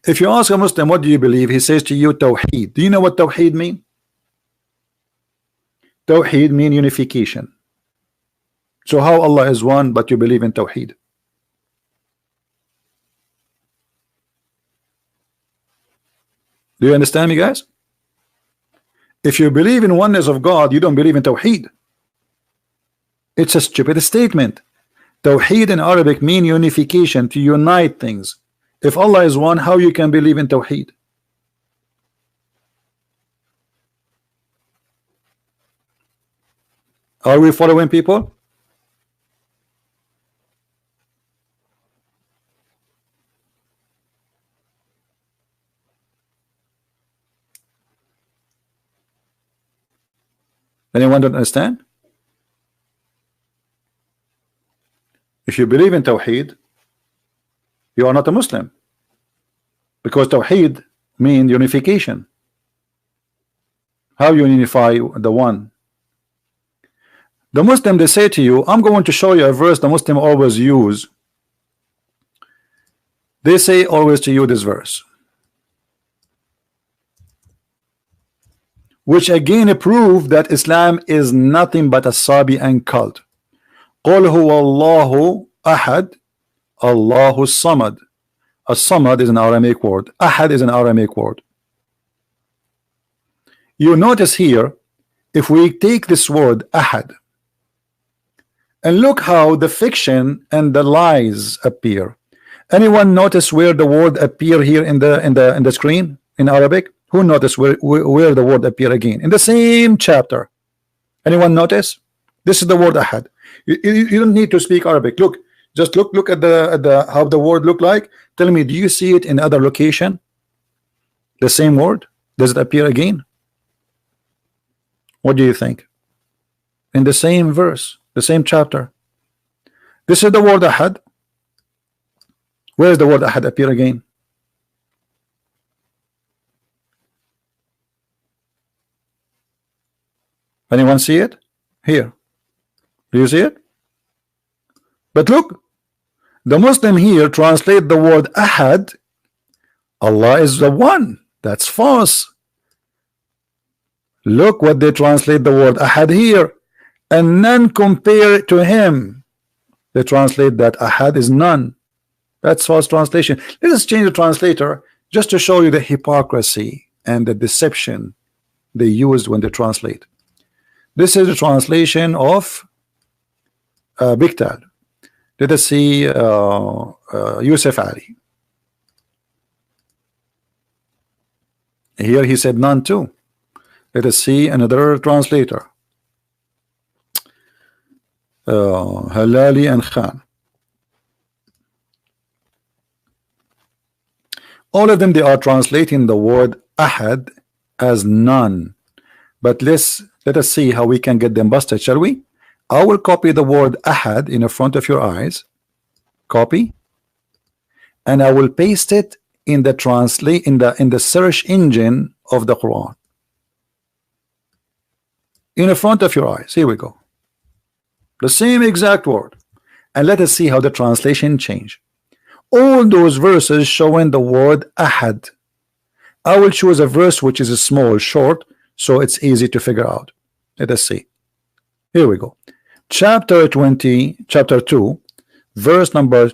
If you ask a Muslim, what do you believe? He says to you, Tawheed. Do you know what Tawheed mean? Tawheed mean unification. So how Allah is one, but you believe in Tawheed? Do you understand me, guys? If you believe in oneness of God, you don't believe in Tawheed. It's a stupid statement. Tawheed in Arabic mean unification, to unite things. If Allah is one, how you can believe in Tawheed? Are we following, people? Anyone don't understand? If you believe in Tawheed, you are not a Muslim, because Tawheed means unification. How you unify the one? The Muslim, they say to you, I'm going to show you a verse the Muslim always use. They say always to you this verse, which again prove that Islam is nothing but a Sabian cult. قُلْ هُوَ اللَّهُ أَحَدٌ اللَّهُ الصَّمَدُ. As-Samad is an Aramaic word. Ahad is an Aramaic word. You notice here, if we take this word Ahad and look how the fiction and the lies appear. Anyone notice where the word appear here in the screen in Arabic? Who notice where the word appear again in the same chapter? Anyone notice? This is the word Ahad. You don't need to speak Arabic. Look, just look at the how the word look like. Tell me, do you see it in other location? The same word? Does it appear again? What do you think? In the same verse, the same chapter. This is the word Ahad. Where is the word Ahad appear again? Anyone see it? Here. Do you see it? But look, the Muslim here translate the word Ahad. Allah is the one. That's false. Look what they translate the word Ahad here, and none compare it to him. They translate that Ahad is none. That's false translation. Let us change the translator just to show you the hypocrisy and the deception they used when they translate. This is the translation of Biktal. Let us see Yusuf Ali. Here he said none too. Let us see another translator. Halali and Khan. All of them, they are translating the word ahad as none. But let us see how we can get them busted, shall we? I will copy the word ahad in the front of your eyes. Copy. And I will paste it in the in the search engine of the Quran. In the front of your eyes. Here we go. The same exact word. And let us see how the translation change. All those verses showing the word ahad. I will choose a verse which is small, short, so it's easy to figure out. Let us see. Here we go. Chapter 20, chapter 2, verse number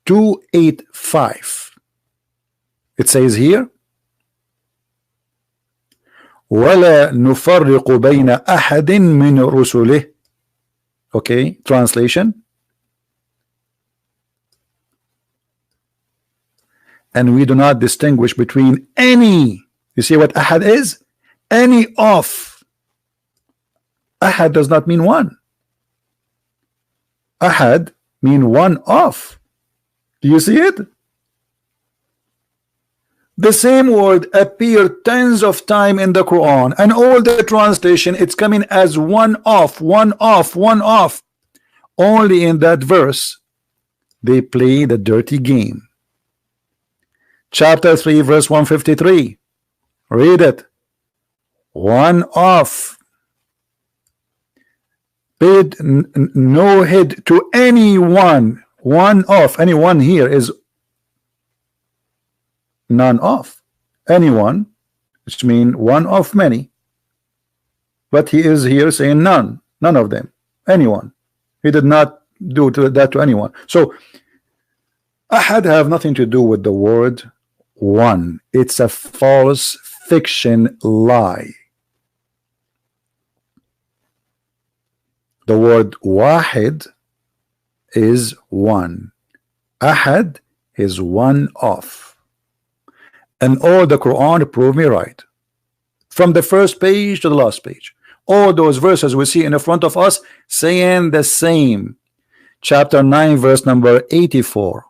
285. It says here, وَلَا نُفَرِّقُ بَيْنَ أَحَدٍ مِّن رُسُلِهِ. Okay, translation. And we do not distinguish between any. You see what ahad is? Any of. Ahad does not mean one. Ahad mean one of. Do you see it? The same word appeared tens of times in the Quran, and all the translation it's coming as one off, one off, one off. Only in that verse they play the dirty game. Chapter 3, verse 153. Read it. One off. Paid no heed to anyone. One off. Anyone here is none of. Anyone, which means one of many. But he is here saying none. None of them. Anyone. He did not do that to anyone. So ahad have nothing to do with the word one. It's a false fiction lie. The word wahid is one. Ahad is one of. And all the Quran prove me right. From the first page to the last page. All those verses we see in the front of us saying the same. Chapter 9, verse number 84.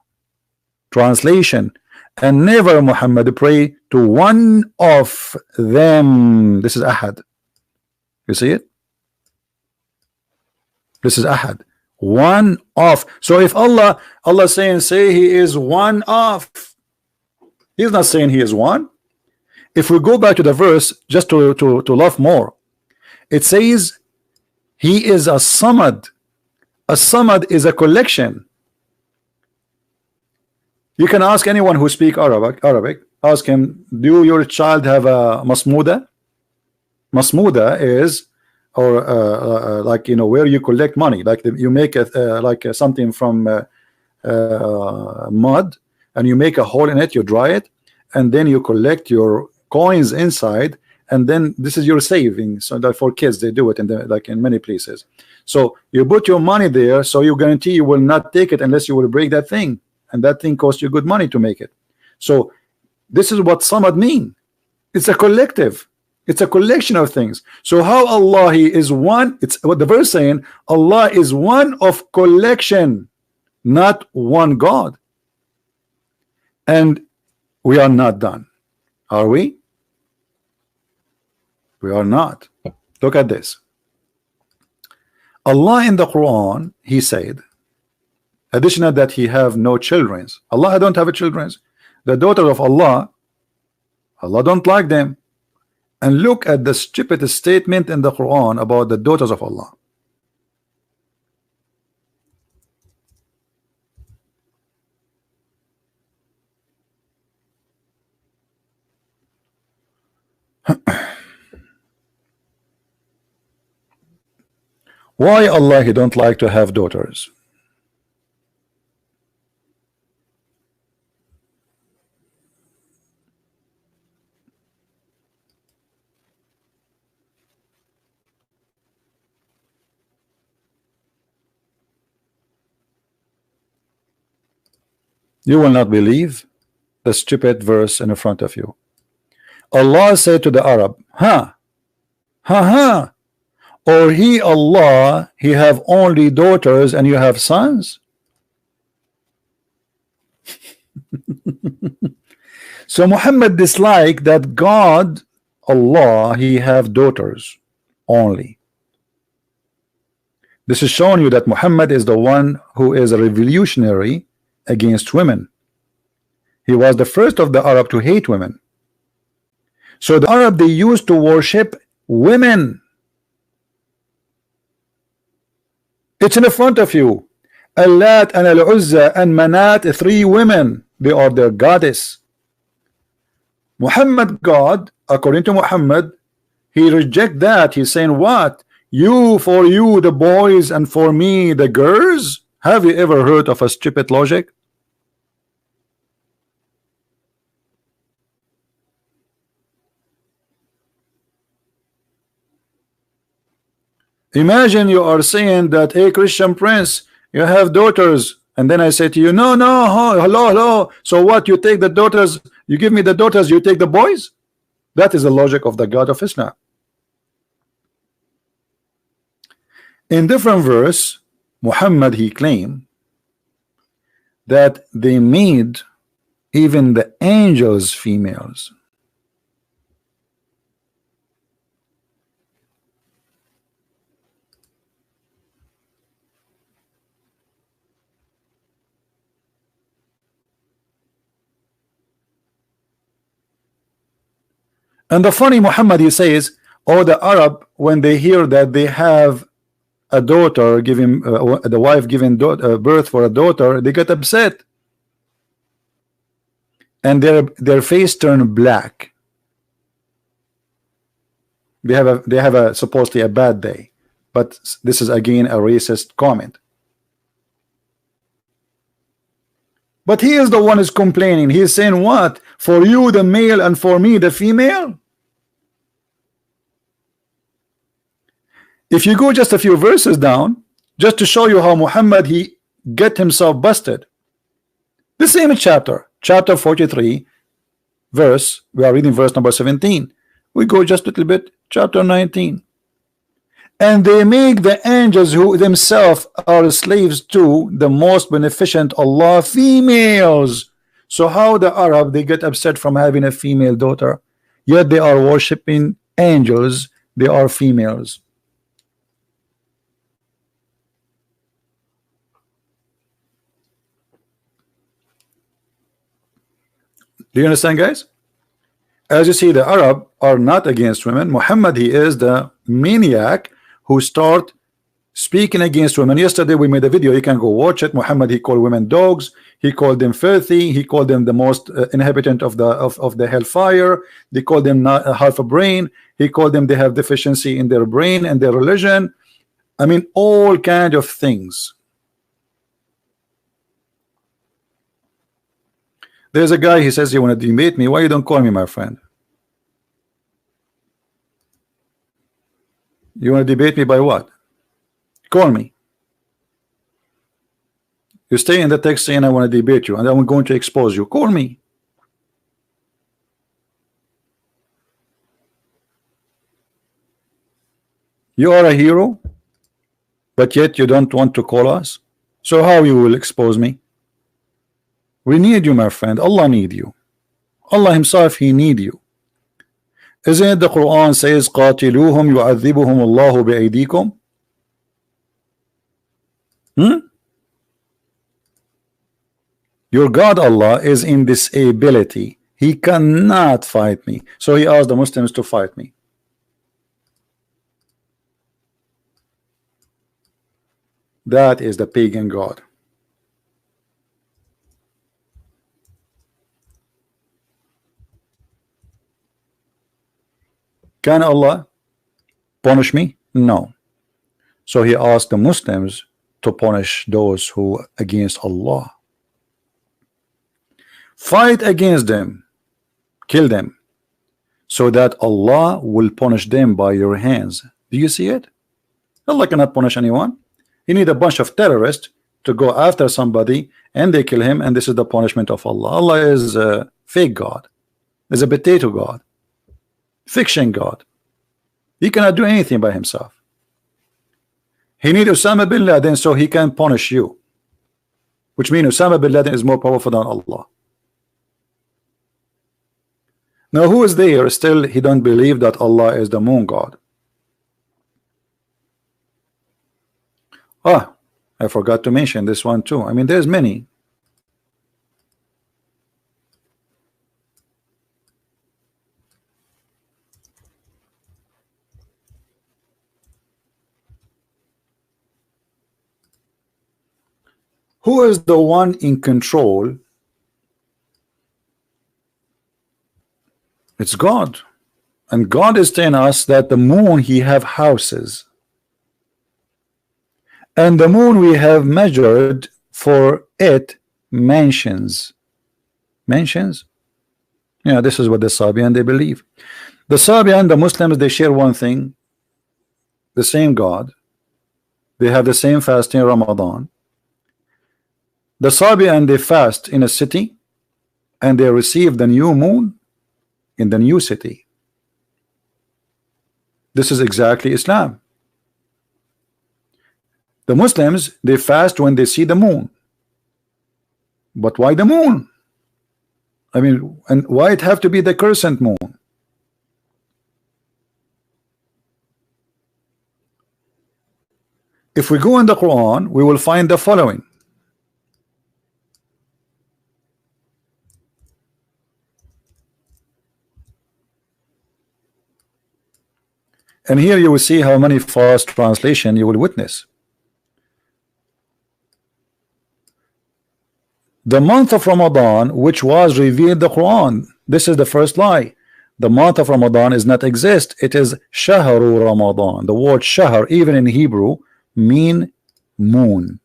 Translation. And never Muhammad pray to one of them. This is ahad. You see it? This is ahad. One of. So if Allah saying say he is one of, he's not saying he is one. If we go back to the verse just to love more, it says he is a samad. A samad is a collection. You can ask anyone who speak Arabic, ask him, do your child have a masmuda? Masmuda is, or like, you know, where you collect money, like you make something from mud, and you make a hole in it, you dry it, and then you collect your coins inside, and then this is your savings. So that for kids they do it in like in many places. So you put your money there, so you guarantee you will not take it unless you will break that thing. And that thing costs you good money to make it. So this is what samad mean. It's a collective. It's a collection of things. So how Allah he is one? It's what the verse saying. Allah is one of collection, not one God. And we are not done. Are we? We are not. Look at this. Allah in the Quran, he said, additional that he have no children. Allah don't have a children. The daughter of Allah, Allah don't like them. And look at the stupid statement in the Quran about the daughters of Allah. Why Allah he don't like to have daughters? You will not believe the stupid verse in front of you. Allah said to the Arab, Or he, Allah, he have only daughters and you have sons? So Muhammad dislike that God, Allah, he have daughters only. This is showing you that Muhammad is the one who is a revolutionary against women. He was the first of the Arab to hate women. So the Arab, they used to worship women. It's in the front of you. Allat and Al-Uzza and Manat, 3 women. They are their goddess. Muhammad God, according to Muhammad, he reject that. He's saying what? You for you the boys and for me the girls? Have you ever heard of a stupid logic? Imagine you are saying that, hey Christian Prince, you have daughters, and then I say to you, no, hello. So what? You take the daughters, you give me the daughters, you take the boys? That is the logic of the God of Islam. In different verse, Muhammad, he claimed that they made even the angels females. And the funny Muhammad, he says, oh, the Arab, when they hear that they have a daughter giving the wife giving birth for a daughter, they get upset and their face turn black. They have a supposedly a bad day, but this is again a racist comment. But he is the one who's complaining. He is saying what? For you the male and for me the female? If you go just a few verses down, just to show you how Muhammad he get himself busted. The same chapter 43, verse, we are reading verse number 17. We go just a little bit, chapter 19. And they make the angels who themselves are slaves to the most beneficent Allah females. So how the Arab they get upset from having a female daughter, yet they are worshiping angels, they are females. Do you understand, guys? As you see, the Arab are not against women. Muhammad, he is the maniac who start speaking against women. Yesterday we made a video, you can go watch it. Muhammad, he called women dogs, he called them filthy, he called them the most inhabitant of the hellfire, they called them not half a brain, he called them they have deficiency in their brain and their religion. I mean, all kind of things. There's a guy, he says you want to debate me. Why you don't call me my friend? You want to debate me by what? Call me. You stay in the text saying I want to debate you and I'm going to expose you. Call me. You are a hero, but yet you don't want to call us. So how you will expose me? We need you, my friend. Allah need you. Allah himself, he need you. Isn't it the Quran says قاتلوهم يعذبهم الله بأيديكم? Your God Allah is in disability. He cannot fight me. So he asked the Muslims to fight me. That is the pagan God. Can Allah punish me? No. So he asked the Muslims to punish those who against Allah. Fight against them, kill them, so that Allah will punish them by your hands. Do you see it? Allah cannot punish anyone. You need a bunch of terrorists to go after somebody and they kill him, and this is the punishment of Allah. Allah is a fake God, is a potato God, fiction God. He cannot do anything by himself. He needs Osama bin Laden so he can punish you, which means Osama bin Laden is more powerful than Allah. Now who is there still he don't believe that Allah is the moon god? Ah, I forgot to mention this one too. I mean, there's many. Who is the one in control? It's God. And God is telling us that the moon he have houses. And the moon we have measured for it mansions. Mansions? Yeah, this is what the Sabian they believe. The Sabian, the Muslims, they share one thing, the same God. They have the same fasting Ramadan. The Sabian they fast in a city and they receive the new moon in the new city. This is exactly Islam. The Muslims they fast when they see the moon. But why the moon? I mean, and why it have to be the crescent moon? If we go in the Quran, we will find the following. And here you will see how many false translation you will witness. The month of Ramadan, which was revealed the Quran, this is the first lie. The month of Ramadan is not exist. It is Shahru Ramadan. The word Shahr, even in Hebrew, mean moon.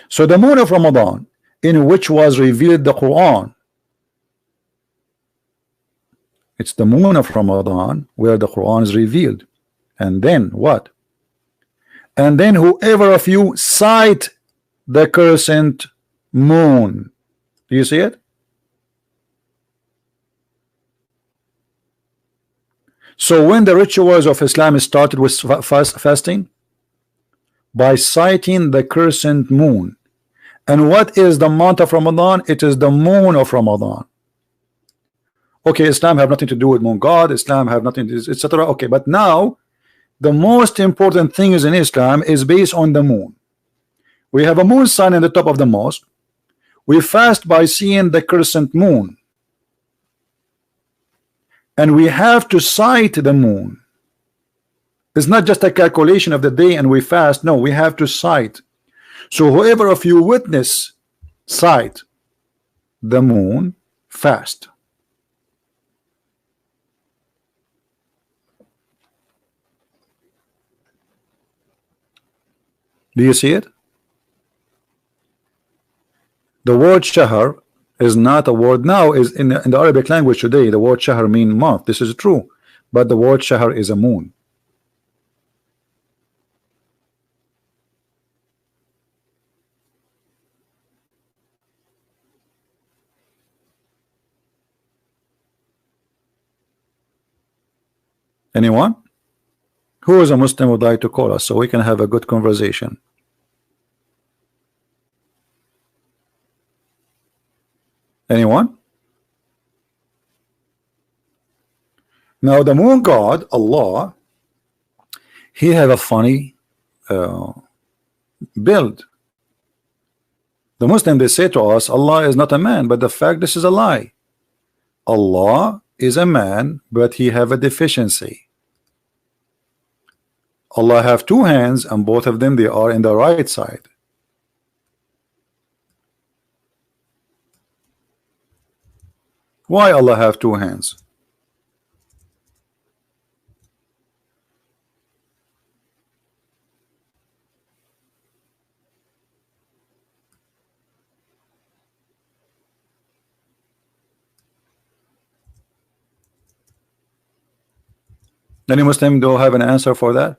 So the moon of Ramadan, in which was revealed the Quran, it's the moon of Ramadan where the Quran is revealed. And then what? And then whoever of you sight the crescent moon. Do you see it? So when the rituals of Islam started with fasting, by sighting the crescent moon. And what is the month of Ramadan? It is the moon of Ramadan. Okay, Islam have nothing to do with moon god, Islam have nothing to do, etc. Okay, but now the most important thing is in Islam is based on the moon. We have a moon sign in the top of the mosque. We fast by seeing the crescent moon. And we have to sight the moon. It's not just a calculation of the day and we fast. No, we have to sight. So whoever of you witness sight the moon, fast. Do you see it? The word shahr is not a word now, is in the Arabic language today. The word shahr mean month. This is true, but the word shahr is a moon. Anyone? Who is a Muslim would like to call us so we can have a good conversation? Anyone? Now the moon god Allah, he have a funny build. The Muslim they say to us Allah is not a man, but the fact this is a lie. Allah is a man, but he have a deficiency. Allah have two hands and both of them they are in the right side. Why Allah have two hands? Any Muslim do have an answer for that?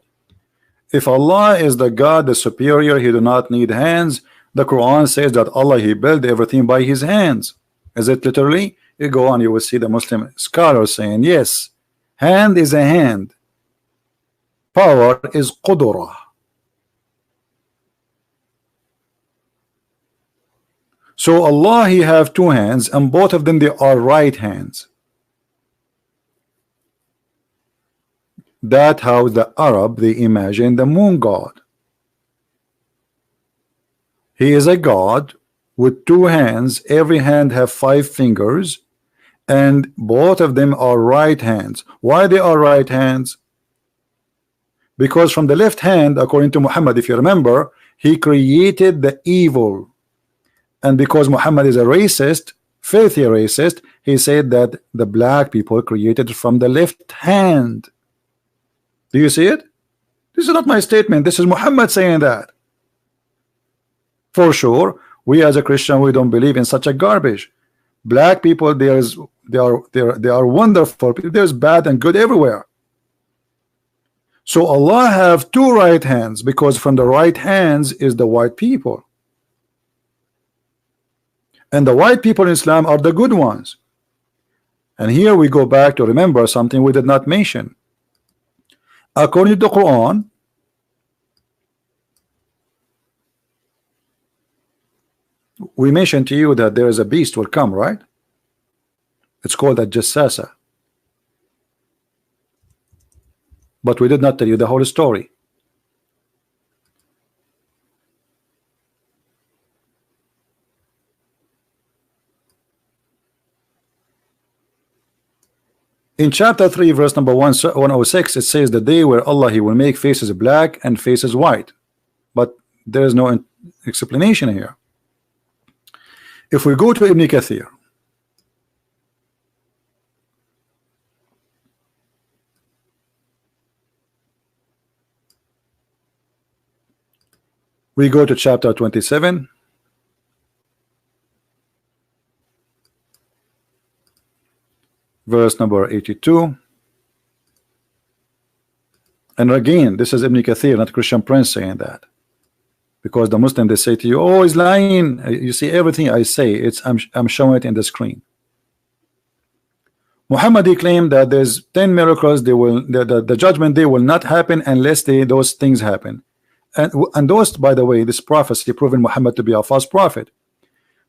If Allah is the God, the superior, he do not need hands. The Quran says that Allah he built everything by his hands. Is it literally? You go on, you will see the Muslim scholars saying yes, hand is a hand. Power is qudra. So Allah, He have two hands, and both of them they are right hands. That how the Arab they imagine the moon god. He is a god with two hands. Every hand have 5 fingers, and both of them are right hands. Why they are right hands? Because from the left hand, according to Muhammad, if you remember, he created the evil. And because Muhammad is a racist, filthy racist, he said that the black people created from the left hand. Do you see it? This is not my statement. This is Muhammad saying that. For sure, we as a Christian, we don't believe in such a garbage. Black people, they are wonderful. There's bad and good everywhere. So Allah have two right hands, because from the right hands is the white people. And the white people in Islam are the good ones. And here we go back to remember something we did not mention. According to the Quran, we mentioned to you that there is a beast will come, right? It's called a Jassasa. But we did not tell you the whole story. In chapter 3 verse number 106, it says the day where Allah He will make faces black and faces white, but there is no explanation here. If we go to Ibn Kathir, we go to chapter 27, verse number 82, and again this is Ibn Kathir, not Christian Prince saying that, because the Muslim they say to you, oh, he's lying. You see everything I say, I'm showing it in the screen. Muhammad he claimed that there's 10 miracles, they will the judgment day will not happen unless those things happen, and those, by the way, this prophecy proven Muhammad to be a false prophet,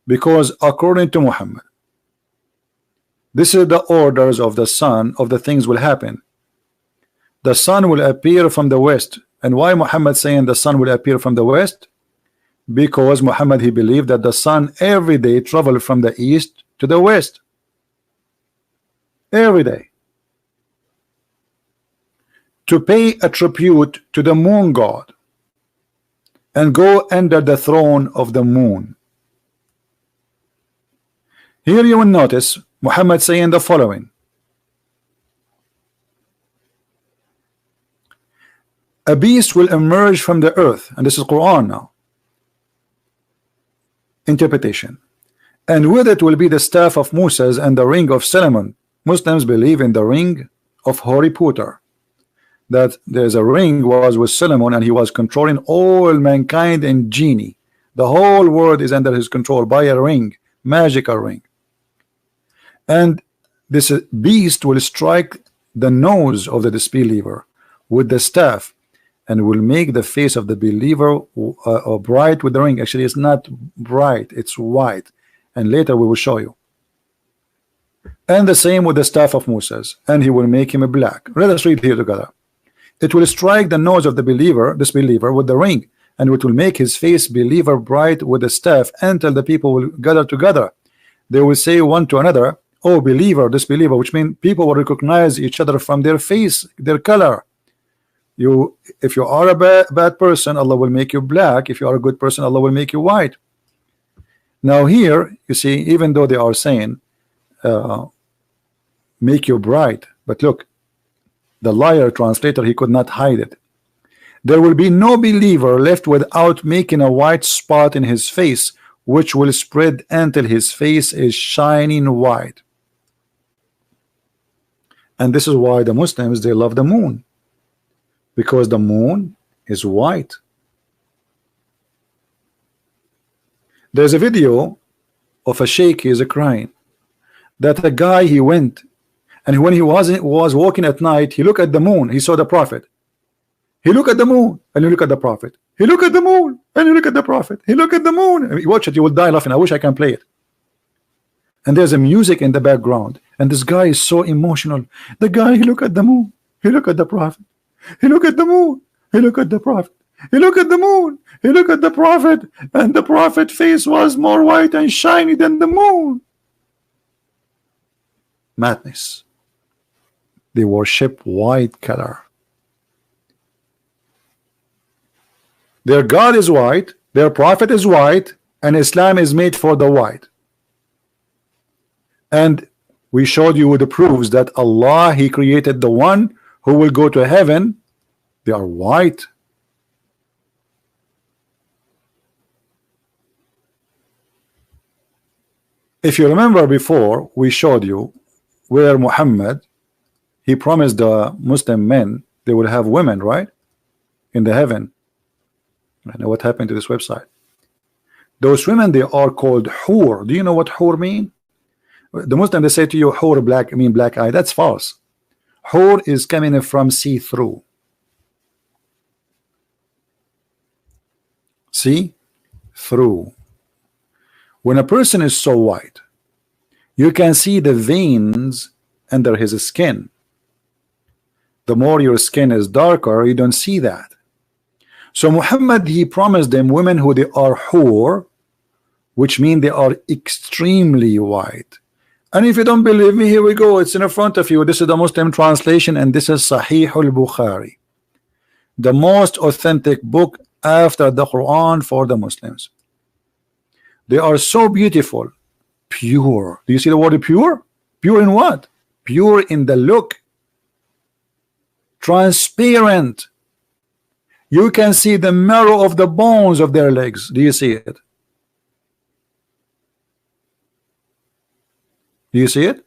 because according to Muhammad, this is the orders of the sun of the things will happen. The sun will appear from the west. And why Muhammad saying the sun will appear from the west? Because Muhammad he believed that the sun every day traveled from the east to the west. Every day. To pay a tribute to the moon god and go under the throne of the moon. Here you will notice Muhammad saying the following: a beast will emerge from the earth, and this is Quran now. Interpretation. And with it will be the staff of Moses and the ring of Solomon. Muslims believe in the ring of Harry Potter, that there's a ring was with Solomon and he was controlling all mankind and genie. The whole world is under his control by a ring, magical ring. And this beast will strike the nose of the disbeliever with the staff and will make the face of the believer bright with the ring. Actually, it's not bright, it's white, and later we will show you. And the same with the staff of Moses, and he will make him black. Let us read here together. It will strike the nose of the disbeliever with the ring, and it will make his face believer bright with the staff, until the people will gather together. They will say one to another, oh believer, disbeliever, which means people will recognize each other from their face, their color. If you are a bad person, Allah will make you black. If you are a good person, Allah will make you white. Now here you see, even though they are saying make you bright, but look, the liar translator, he could not hide it. There will be no believer left without making a white spot in his face, which will spread until his face is shining white. And this is why the Muslims, they love the moon, because the moon is white. There's a video of a sheikh, he is crying, that a guy, he went, and when he was walking at night, he looked at the moon, he saw the prophet, He look at the moon and you look at the prophet. He look at the moon and you look at the prophet. He look at the moon. I mean, watch it, you will die laughing. I wish I can play it. And there's a music in the background, and this guy is so emotional. The guy, he look at the moon, he look at the prophet, he look at the moon, he look at the prophet, he look at the moon, he look at the prophet, and the prophet face was more white and shiny than the moon. Madness. They worship white color. Their God is white, their prophet is white, and Islam is made for the white. And we showed you the proofs that Allah, He created the one who will go to heaven. They are white. If you remember before, we showed you where Muhammad, he promised the Muslim men they will have women, right? In the heaven. I know what happened to this website. Those women, they are called hur. Do you know what hur mean? The Muslim, they say to you, hur black, I mean black eye. That's false. Hur is coming from see-through. See through. When a person is so white, you can see the veins under his skin. The more your skin is darker, you don't see that. So Muhammad, he promised them women who they are hur, which mean they are extremely white. And if you don't believe me, here we go. It's in front of you. This is the Muslim translation, and this is Sahih al-Bukhari, the most authentic book after the Quran for the Muslims. They are so beautiful, pure. Do you see the word pure? Pure in what? Pure in the look. Transparent. You can see the marrow of the bones of their legs. Do you see it? Do you see it?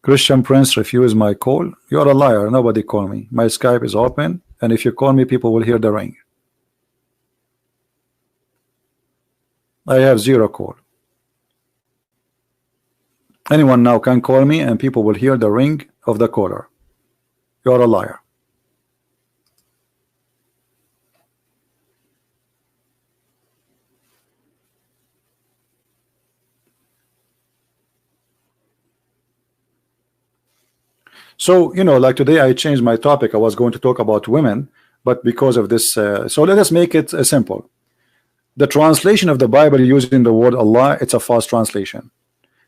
Christian Prince refused my call. You're a liar. Nobody call me. My Skype is open, and if you call me, people will hear the ring. I have 0 call. Anyone now can call me, and people will hear the ring of the caller. You're a liar. So, you know, like today I changed my topic. I was going to talk about women, but because of this, so let us make it simple. The translation of the Bible using the word Allah, it's a false translation.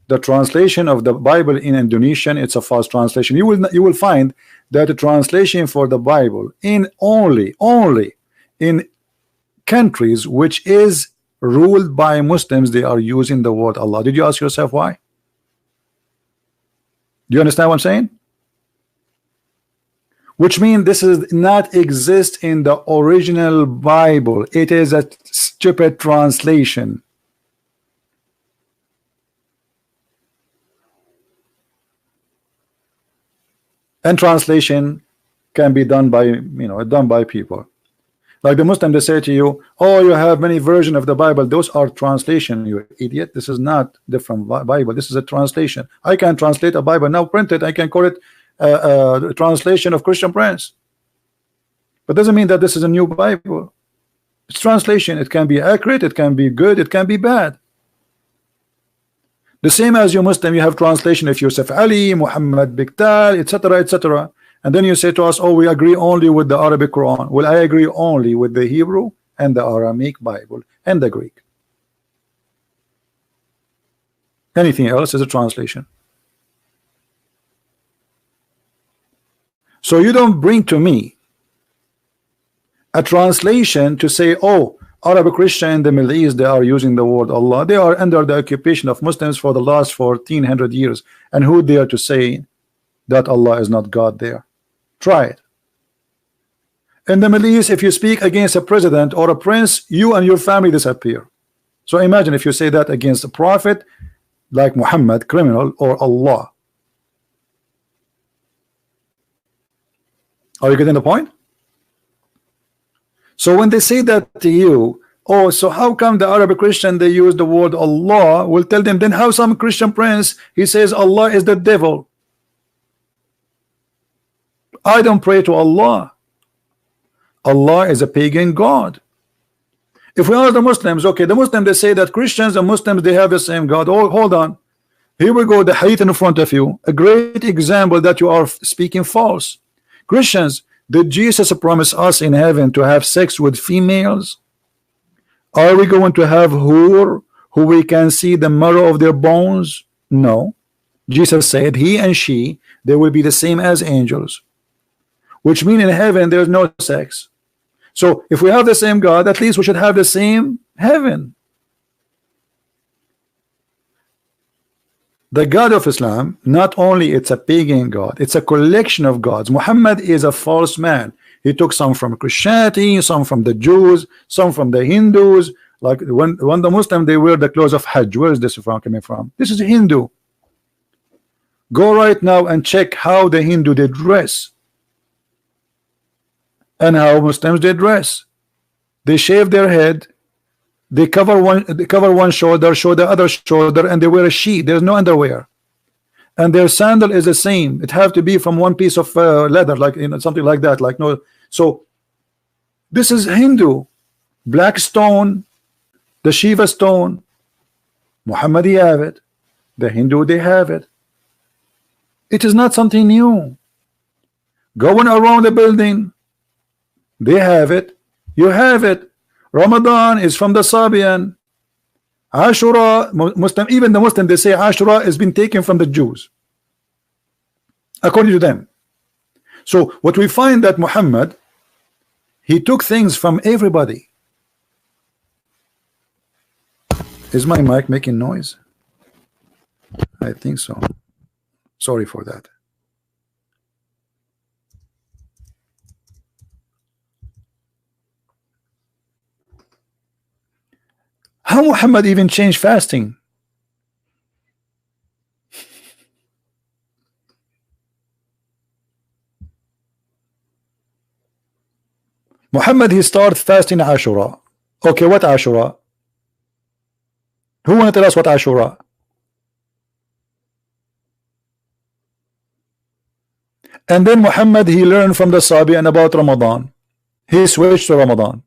The translation of the Bible in Indonesian, it's a false translation. You will find that the translation for the Bible in only in countries which is ruled by Muslims, they are using the word Allah. Did you ask yourself why? Do you understand what I'm saying? Which means this is not exist in the original Bible. It is a stupid translation. And translation can be done by, you know, done by people. Like the Muslim, they say to you, oh, you have many versions of the Bible. Those are translation, you idiot. This is not different Bible. This is a translation. I can translate a Bible now, print it. I can call it translation of Christian Prince, but doesn't mean that this is a new Bible. It's translation. It can be accurate, it can be good, it can be bad. The same as you Muslim, you have translation of Yusuf Ali, Muhammad Biktal, etc., and then you say to us, oh, we agree only with the Arabic Quran. Well, I agree only with the Hebrew and the Aramaic Bible and the Greek. Anything else is a translation. So you don't bring to me a translation to say, oh, Arabic Christian in the Middle East, they are using the word Allah. They are under the occupation of Muslims for the last 1400 years. And who dare to say that Allah is not God there? Try it. In the Middle East, if you speak against a president or a prince, you and your family disappear. So imagine if you say that against a prophet like Muhammad, criminal, or Allah. Are you getting the point? So when they say that to you, Oh, so how come the Arab Christian they use the word Allah? We'll tell them, then how some Christian prince he says Allah is the devil. I don't pray to Allah. Allah is a pagan god. If we are the Muslims, okay, the Muslims they say that Christians and Muslims they have the same God. Oh, hold on. Here we go, the hadith in front of you, a great example that you are speaking false. Christians, did Jesus promise us in heaven to have sex with females? Are we going to have who we can see the marrow of their bones? No. Jesus said he and she, they will be the same as angels, which means in heaven there's no sex. So if we have the same God, at least we should have the same heaven. The God of Islam, not only it's a pagan God, it's a collection of gods. Muhammad is a false man. He took some from Christianity, some from the Jews, some from the Hindus. Like when the Muslim they wear the clothes of Hajj. Where is this from coming from? This is a Hindu. Go right now and check how the Hindu they dress and how Muslims they dress. They shave their head. They cover one shoulder, show the other shoulder, and they wear a sheet. There's no underwear, and their sandal is the same. It have to be from one piece of leather, like something like that. Like no, so this is Hindu. Black stone, the Shiva stone. Muhammad he have it. The Hindu they have it. It is not something new. Going around the building, they have it. You have it. Ramadan is from the Sabian. Ashura, Muslim, even the Muslim they say Ashura has been taken from the Jews, according to them. So what we find that Muhammad he took things from everybody. Is my mic making noise? I think so. Sorry for that. How Muhammad even changed fasting? Muhammad he started fasting Ashura. Okay, what Ashura? Who want to tell us what Ashura? And then Muhammad he learned from the Sabian about Ramadan. He switched to Ramadan.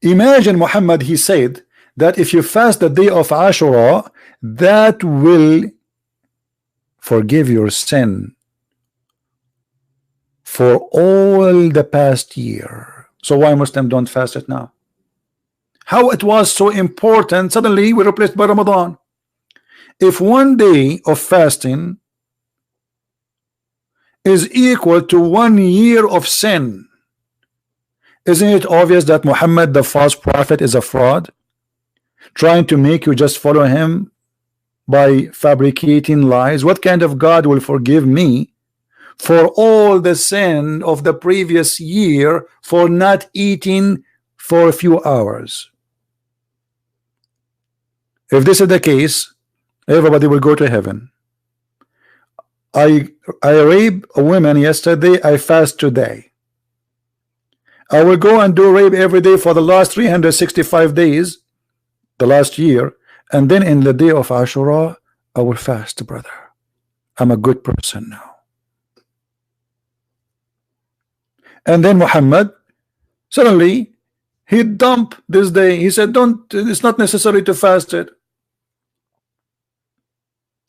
Imagine Muhammad he said that if you fast the day of Ashura, that will forgive your sin for all the past year. So why Muslims don't fast it now? How it was so important, suddenly we replaced by Ramadan. If one day of fasting is equal to 1 year of sin, isn't it obvious that Muhammad the false prophet is a fraud, trying to make you just follow him by fabricating lies? What kind of God will forgive me for all the sin of the previous year for not eating for a few hours? If this is the case, everybody will go to heaven. I raped a woman yesterday, I fast today. I will go and do rape every day for the last 365 days, the last year, and then in the day of Ashura, I will fast, brother. I'm a good person now. And then Muhammad, suddenly, he dumped this day. He said, it's not necessary to fast it.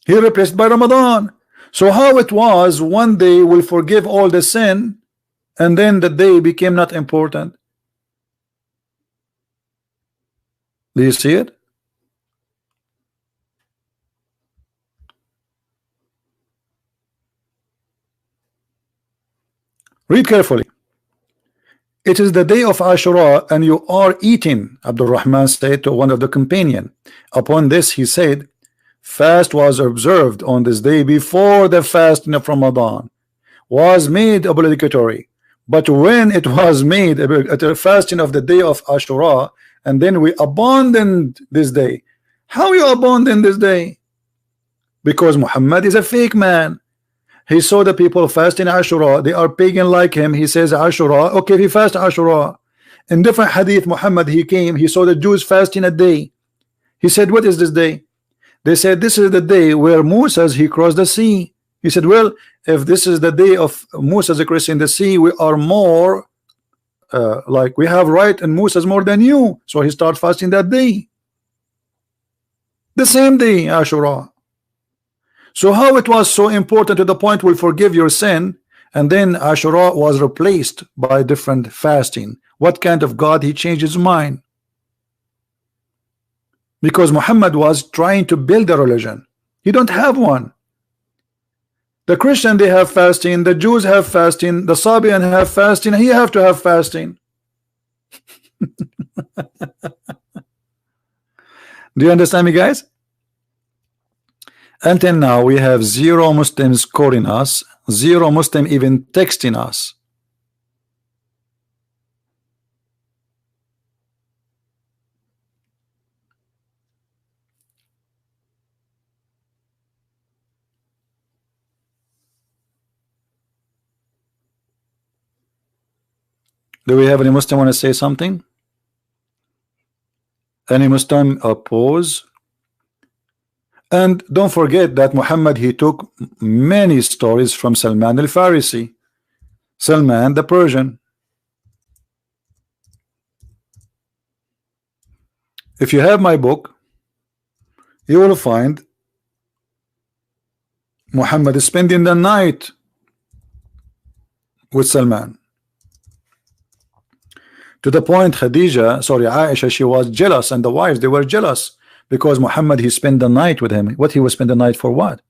He replaced by Ramadan. So how it was, one day will forgive all the sin, and then the day became not important. Do you see it? Read carefully. It is the day of Ashura and you are eating, Abdul Rahman said to one of the companion. Upon this he said, fast was observed on this day before the fasting of Ramadan was made obligatory. But when it was made at the fasting of the day of Ashura, and then we abandoned this day. How you abandon this day? Because Muhammad is a fake man. He saw the people fasting Ashura. They are pagan like him. He says Ashura. Okay, if he fast Ashura. In different hadith, Muhammad, he came. He saw the Jews fasting a day. He said, what is this day? They said, this is the day where Moses, he crossed the sea. He said, well, if this is the day of Moses crossing the sea, we are more like we have right and Moses more than you. So he started fasting that day. The same day, Ashura. So how it was so important to the point will forgive your sin, and then Ashura was replaced by different fasting. What kind of God he changed his mind? Because Muhammad was trying to build a religion. He don't have one. The Christian, they have fasting, the Jews have fasting, the Sabian have fasting, he have to have fasting. Do you understand me, guys? Until now we have 0 Muslims calling us, 0 Muslim even texting us. Do we have any Muslim want to say something? Any Muslim oppose? And don't forget that Muhammad, he took many stories from Salman al-Farisi, Salman the Persian. If you have my book, you will find Muhammad is spending the night with Salman. To the point Aisha, she was jealous, and the wives, they were jealous because Muhammad, he spent the night with him. What he was spend the night for? What?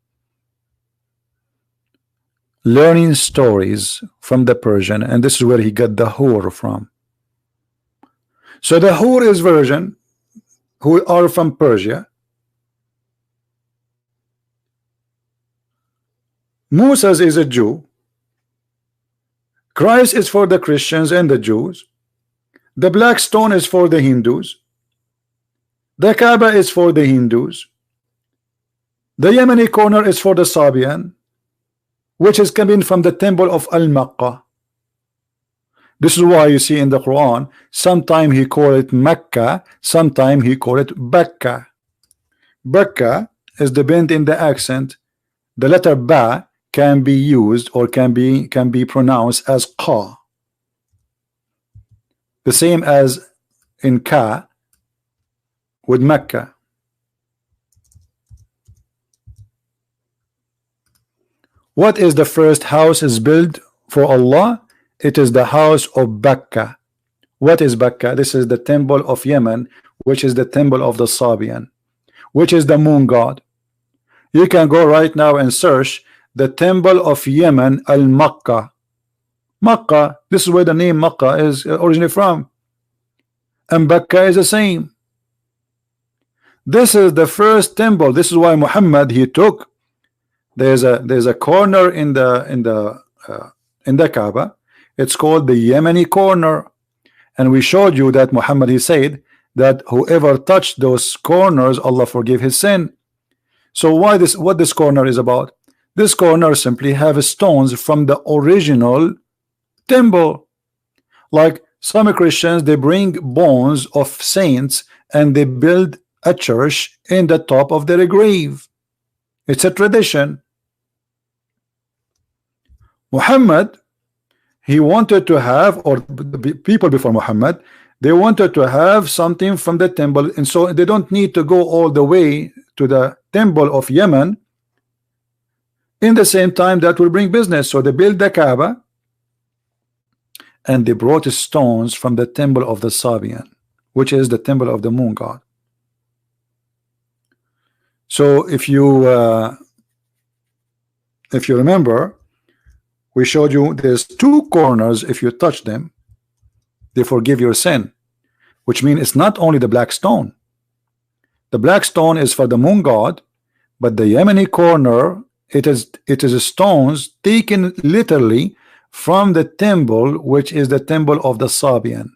Learning stories from the Persian, and this is where he got the hur from. So the hur is version who are from Persia. Moses is a Jew. Christ is for the Christians and the Jews. The black stone is for the Hindus. The Kaaba is for the Hindus. The Yemeni corner is for the Sabian, which is coming from the temple of Al-Makkah. This is why you see in the Quran, sometime he call it Mecca, sometime he call it Bakka. Bakka is depend in the accent. The letter Ba can be used or can be pronounced as Qa. The same as in Ka with Mecca. What is the first house is built for Allah? It is the house of Bakka. What is Bakka? This is the temple of Yemen, which is the temple of the Sabian, which is the moon god. You can go right now and search the temple of Yemen, Al-Makkah. Makkah, this is where the name Makkah is originally from, and Bakka is the same. This is the first temple. This is why Muhammad, he took, there's a corner in the Kaaba. It's called the Yemeni corner, and we showed you that Muhammad, he said that whoever touched those corners, Allah forgive his sin. So why this? What this corner is about? This corner simply have stones from the original temple. Like some Christians, they bring bones of saints and they build a church in the top of their grave. It's a tradition. Muhammad, he wanted to have, or the people before Muhammad, they wanted to have something from the temple, and so they don't need to go all the way to the temple of Yemen. In the same time, that will bring business. So they built the Kaaba, and they brought stones from the temple of the Sabian, which is the temple of the moon god. So if you remember, we showed you there's two corners. If you touch them, they forgive your sin, which means it's not only the black stone. The black stone is for the moon god, but the Yemeni corner, it is stones taken literally from the temple, which is the temple of the Sabian,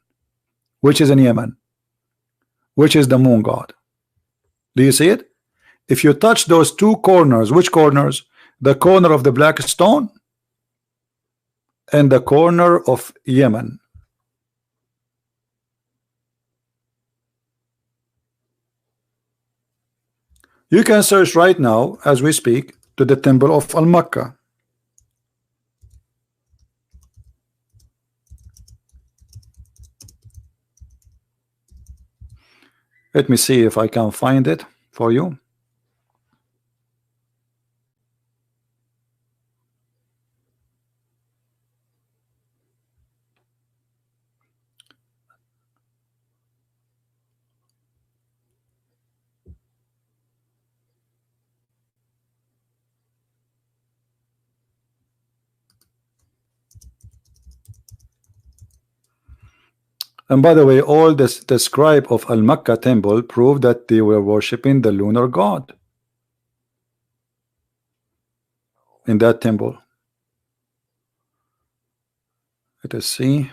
which is in Yemen, which is the moon god. Do you see it? If you touch those two corners, which corners? the corner of the black stone and the corner of Yemen. You can search right now as we speak to the temple of Al-Makkah. Let me see if I can find it for you. And by the way, all this, the scribe of Al-Makkah temple proved that they were worshipping the lunar god in that temple. Let us see.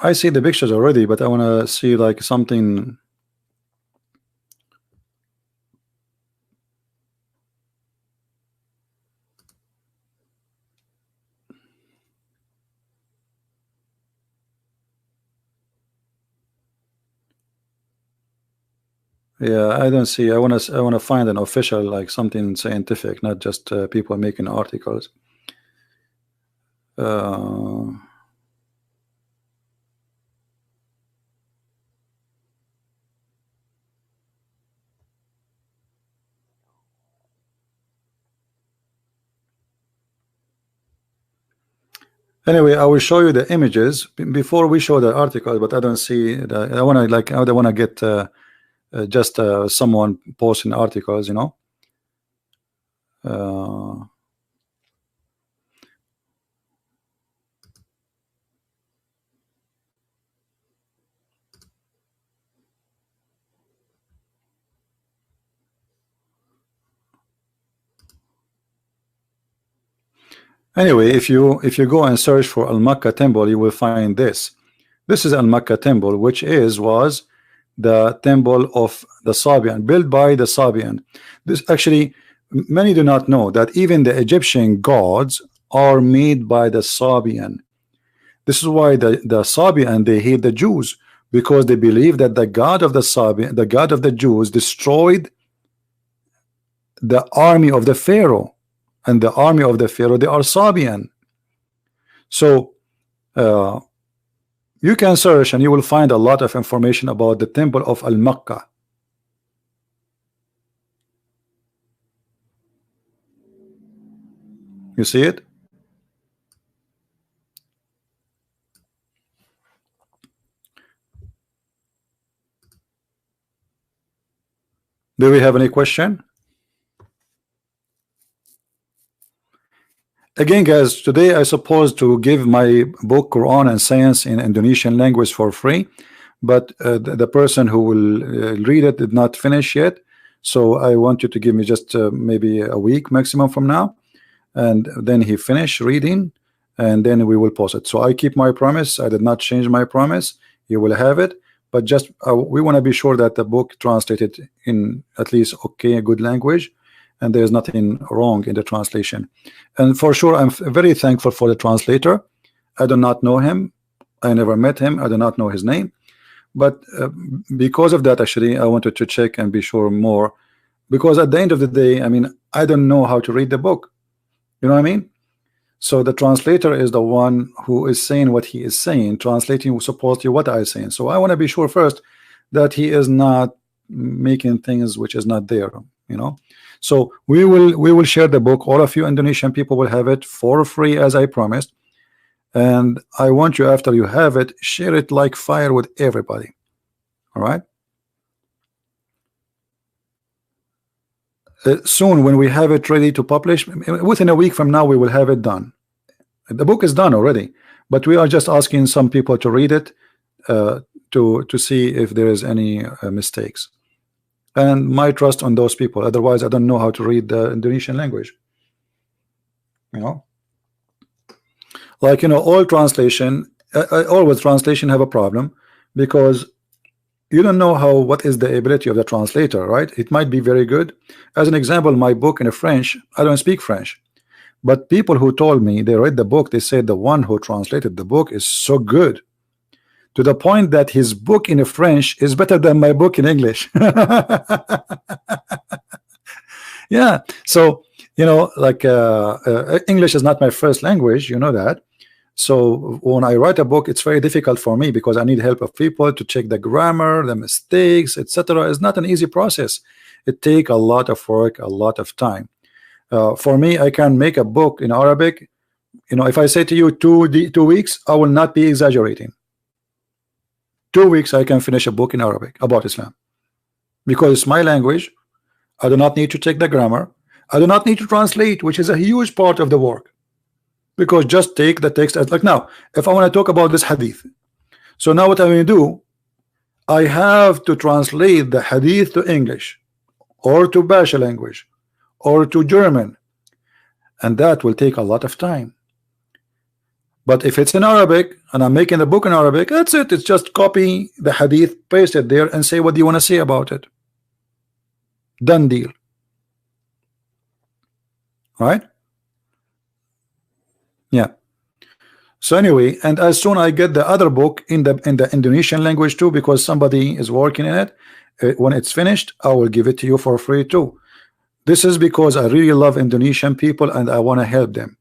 I see the pictures already, but I want to see like something. Yeah, I don't see. I want to find an official, like something scientific, not just people making articles. Anyway, I will show you the images before we show the articles, but I don't see the, I want to get just someone posting articles, you know. Anyway, if you go and search for Al-Makkah temple, you will find this. This is Al-Makkah temple, which was the temple of the Sabian, built by the Sabian. This actually, many do not know that even the Egyptian gods are made by the Sabian. This is why the Sabian, they hate the Jews, because they believe that the God of the Sabian, the God of the Jews, destroyed the army of the Pharaoh. And the army of the Pharaoh, they are Sabian. So you can search and you will find a lot of information about the temple of Al-Makkah. You see it? Do we have any question? Again, guys, today I supposed to give my book Quran and Science in Indonesian language for free, but the person who will read it did not finish yet. So I want you to give me just maybe a week maximum from now, and then he finished reading, and then we will post it. So I keep my promise. I did not change my promise. You will have it, but just we want to be sure that the book translated in at least okay, a good language, and there's nothing wrong in the translation. And for sure, I'm very thankful for the translator. I do not know him. I never met him. I do not know his name. But because of that, actually, I wanted to check and be sure more. Because at the end of the day, I mean, I don't know how to read the book. You know what I mean? So the translator is the one who is saying what he is saying, translating supposedly what I am saying. So I want to be sure first that he is not making things which is not there, you know. So we will share the book. All of you Indonesian people will have it for free, as I promised. And I want you, after you have it, share it like fire with everybody. All right. Soon, when we have it ready to publish, within a week from now, we will have it done. The book is done already, but we are just asking some people to read it to see if there is any mistakes. And my trust on those people. Otherwise, I don't know how to read the Indonesian language. You know, like, you know, all translation, always translation have a problem, because you don't know what is the ability of the translator, right? It might be very good. As an example, my book in French, I don't speak French, but people who told me they read the book, they said the one who translated the book is so good, to the point that his book in French is better than my book in English. Yeah, so you know, like English is not my first language, you know that. So when I write a book, it's very difficult for me, because I need help of people to check the grammar, the mistakes, etc. It's not an easy process. It takes a lot of work, a lot of time. For me, I can make a book in Arabic. You know, if I say to you 2 weeks, I will not be exaggerating. 2 weeks I can finish a book in Arabic about Islam, because it's my language. I do not need to check the grammar. I do not need to translate, which is a huge part of the work, because just take the text as, like, now if I want to talk about this hadith, so now what I'm going to do, I have to translate the hadith to English or to Basha language or to German, and that will take a lot of time. But if it's in Arabic and I'm making the book in Arabic, that's it. It's just copy the hadith, paste it there, and say what do you want to say about it. Done deal. Right? Yeah. So anyway, and as soon I get the other book in the Indonesian language too, because somebody is working in it, when it's finished, I will give it to you for free too. This is because I really love Indonesian people and I want to help them.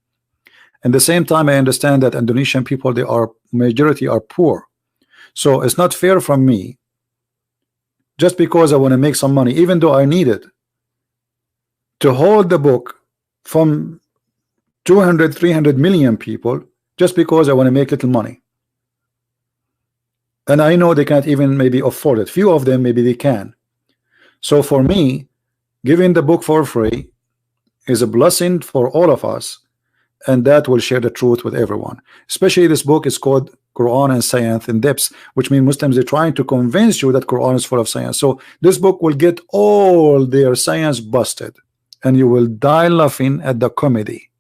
At the same time, I understand that Indonesian people, they are majority are poor. So it's not fair from me, just because I want to make some money, even though I need it, to hold the book from 200, 300 million people, just because I want to make little money. And I know they can't even maybe afford it. Few of them, maybe they can. So for me, giving the book for free is a blessing for all of us, and that will share the truth with everyone. Especially this book is called Quran and Science in Depths, which means Muslims are trying to convince you that Quran is full of science. So this book will get all their science busted, and you will die laughing at the comedy.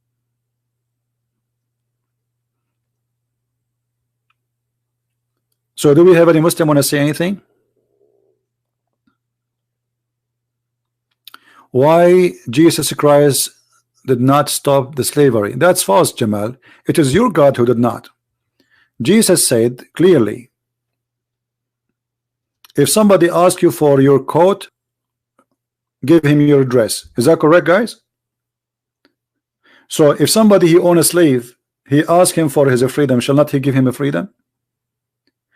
So do we have any Muslim want to say anything? Why Jesus Christ did not stop the slavery? That's false, Jamal. It is your God who did not. Jesus said clearly, if somebody asks you for your coat, give him your dress. Is that correct, guys? So if somebody he own a slave, he asks him for his freedom, shall not he give him a freedom?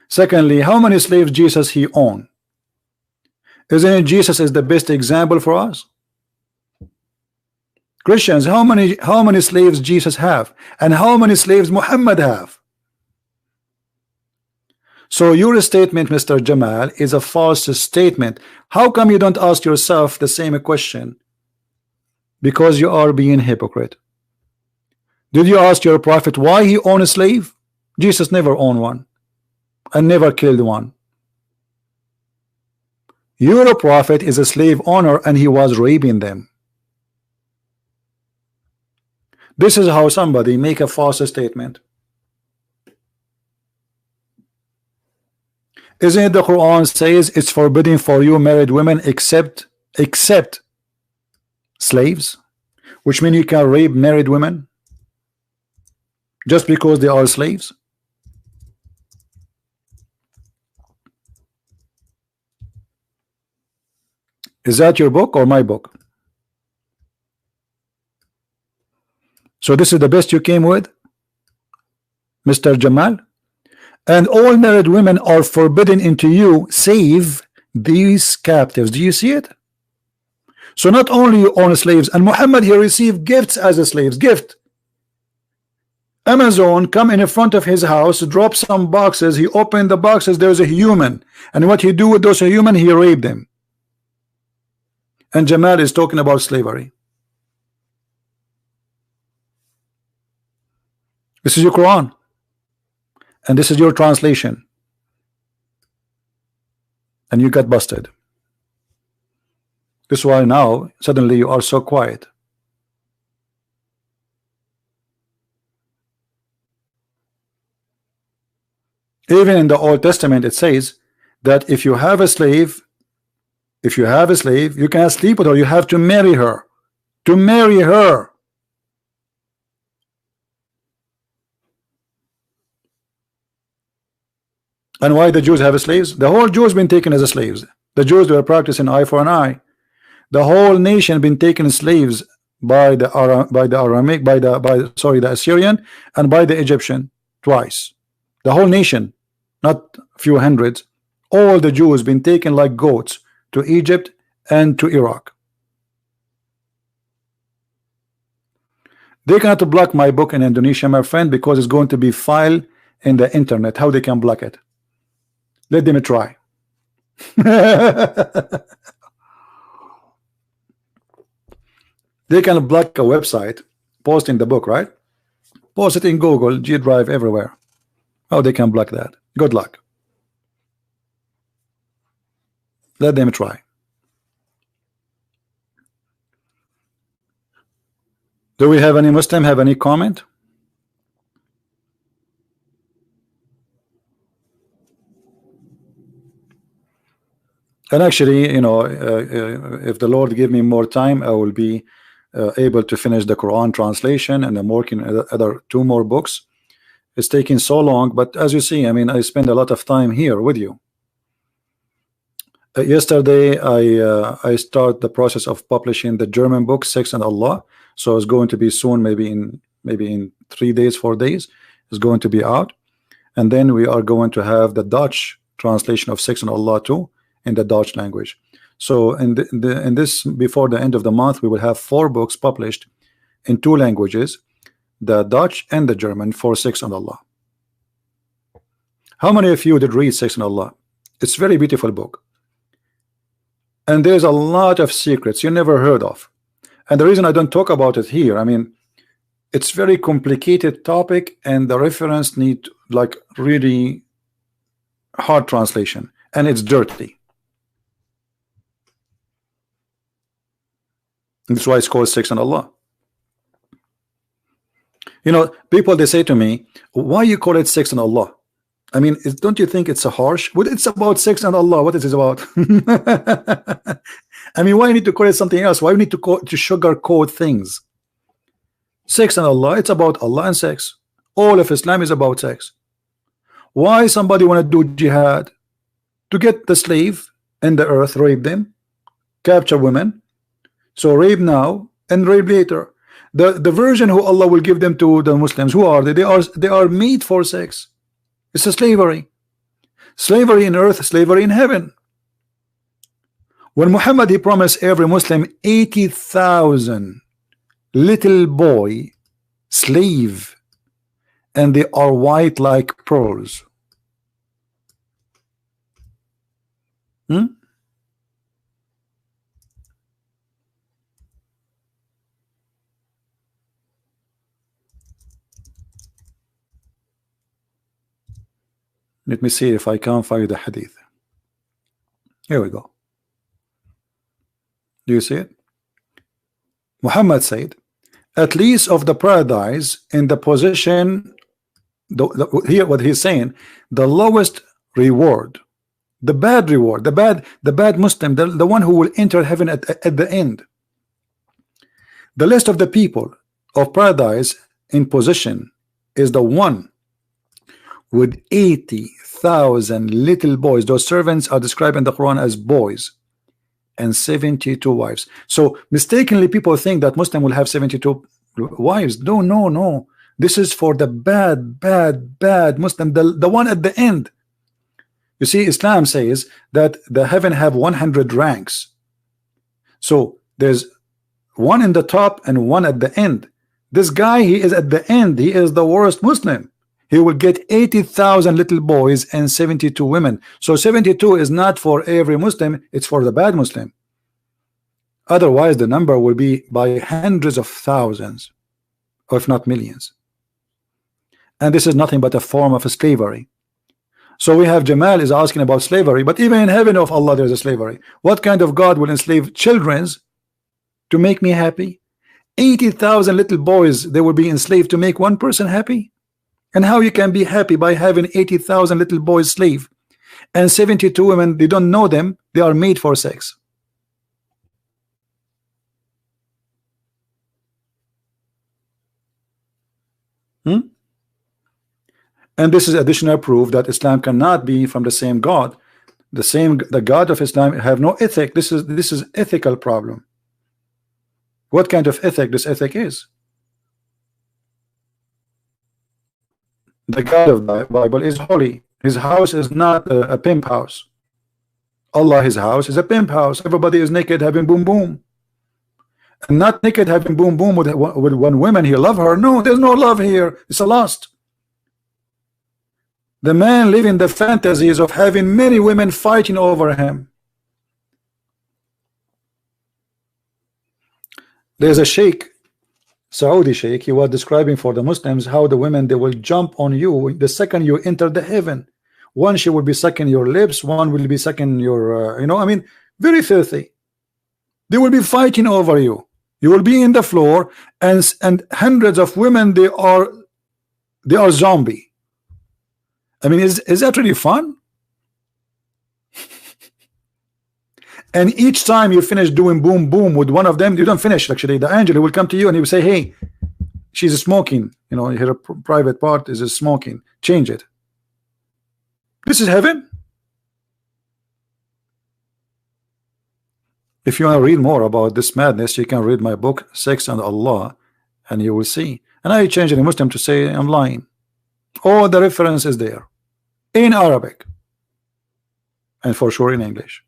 Secondly, how many slaves Jesus he owned? Isn't it Jesus is the best example for us? Christians, how many slaves Jesus have, and how many slaves Muhammad have? So your statement, Mr. Jamal, is a false statement. How come you don't ask yourself the same question? Because you are being hypocrite. Did you ask your prophet why he owned a slave? Jesus never owned one and never killed one. Your prophet is a slave owner and he was raping them. This is how somebody make a false statement. Isn't it the Quran says it's forbidden for you married women except slaves, which means you can rape married women just because they are slaves? Is that your book or my book? So this is the best you came with, Mr. Jamal? And all married women are forbidden into you, save these captives. Do you see it? So not only you own slaves, and Muhammad, he received gifts as a slaves. Gift. Amazon come in front of his house, drop some boxes, he opened the boxes, there's a human. And what he do with those human? He raped them. And Jamal is talking about slavery. This is your Quran. And this is your translation. And you got busted. This is why now suddenly you are so quiet. Even in the Old Testament, it says that if you have a slave, you cannot sleep with her. You have to marry her. To marry her. And why the Jews have slaves? The whole Jews been taken as slaves. The Jews were practicing eye for an eye. The whole nation been taken slaves by the Assyrian and by the Egyptian twice. The whole nation, not a few hundreds. All the Jews been taken like goats to Egypt and to Iraq. They cannot block my book in Indonesia, my friend, because it's going to be filed in the internet. How they can block it? Let them try. They can block a website posting the book, right? Post it in Google, G Drive, everywhere. How they can block that? Good luck. Let them try. Do we have any Muslim have any comment? And actually, you know, if the Lord give me more time, I will be able to finish the Quran translation, and I'm working on other 2 more books. It's taking so long, but as you see, I mean, I spend a lot of time here with you. Yesterday, I start the process of publishing the German book, Sex and Allah. So it's going to be soon, maybe in 3 days, 4 days, it's going to be out. And then we are going to have the Dutch translation of Sex and Allah too, in the Dutch language. So in this, before the end of the month, we will have 4 books published in 2 languages, the Dutch and the German, for Sex and Allah. How many of you did read Sex and Allah? It's a very beautiful book. And there's a lot of secrets you never heard of. And the reason I don't talk about it here, I mean, it's very complicated topic, and the reference need like really hard translation, and it's dirty. That's why it's called Sex and Allah. You know, people, they say to me, why you call it Sex and Allah? I mean, don't you think it's a harsh? Well, it's about sex and Allah. What is it about? I mean, why you need to call it something else? Why you need to sugarcoat things? Sex and Allah, it's about Allah and sex. All of Islam is about sex. Why somebody want to do jihad? To get the slave in the earth, rape them, capture women. So rape now and rape later. The version who Allah will give them to the Muslims, who are they? They are made for sex. It's a slavery. Slavery in earth, slavery in heaven. When Muhammad, he promised every Muslim 80,000 little boy slave, and they are white like pearls. Let me see if I can find the hadith. Here we go. Do you see it? Muhammad said, at least of the paradise in the position, here what he's saying, the lowest reward, the bad reward, the bad Muslim, the one who will enter heaven at the end. The list of the people of paradise in position is the one with 80,000 little boys. Those servants are described in the Quran as boys, and 72 wives. So mistakenly people think that Muslim will have 72 wives. No. This is for the bad Muslim, the one at the end. You see, Islam says that the heaven have 100 ranks. So there's one in the top and one at the end. This guy, he is at the end. He is the worst Muslim. He will get 80,000 little boys and 72 women. So 72 is not for every Muslim, it's for the bad Muslim. Otherwise the number will be by hundreds of thousands, or if not millions. And this is nothing but a form of slavery. So we have Jamal is asking about slavery, but even in heaven of Allah there's a slavery. What kind of God will enslave children to make me happy? 80,000 little boys, they will be enslaved to make one person happy? And how you can be happy by having 80,000 little boys slave and 72 women, they don't know them, they are made for sex. And this is additional proof that Islam cannot be from the same God. The God of Islam have no ethic. This is ethical problem. What kind of ethic this ethic is? The God of the Bible is holy. His house is not a pimp house. Allah, his house is a pimp house. Everybody is naked having boom boom. And not naked having boom boom with one woman. He love her. No, there's no love here. It's a lust. The man living the fantasies of having many women fighting over him. There's a sheikh, Saudi sheikh, he was describing for the Muslims how the women, they will jump on you the second you enter the heaven. One, she will be sucking your lips, one will be sucking your I mean, very filthy. They will be fighting over you. You will be in the floor, and hundreds of women, they are zombie. I mean, is that really fun? And each time you finish doing boom boom with one of them, you don't finish. Actually, the angel will come to you and he will say, "Hey, she's smoking. Her private part is smoking. Change it." This is heaven. If you want to read more about this madness, you can read my book, Sex and Allah, and you will see. And I changed it in Muslim to say I'm lying. All the reference is there in Arabic and for sure in English.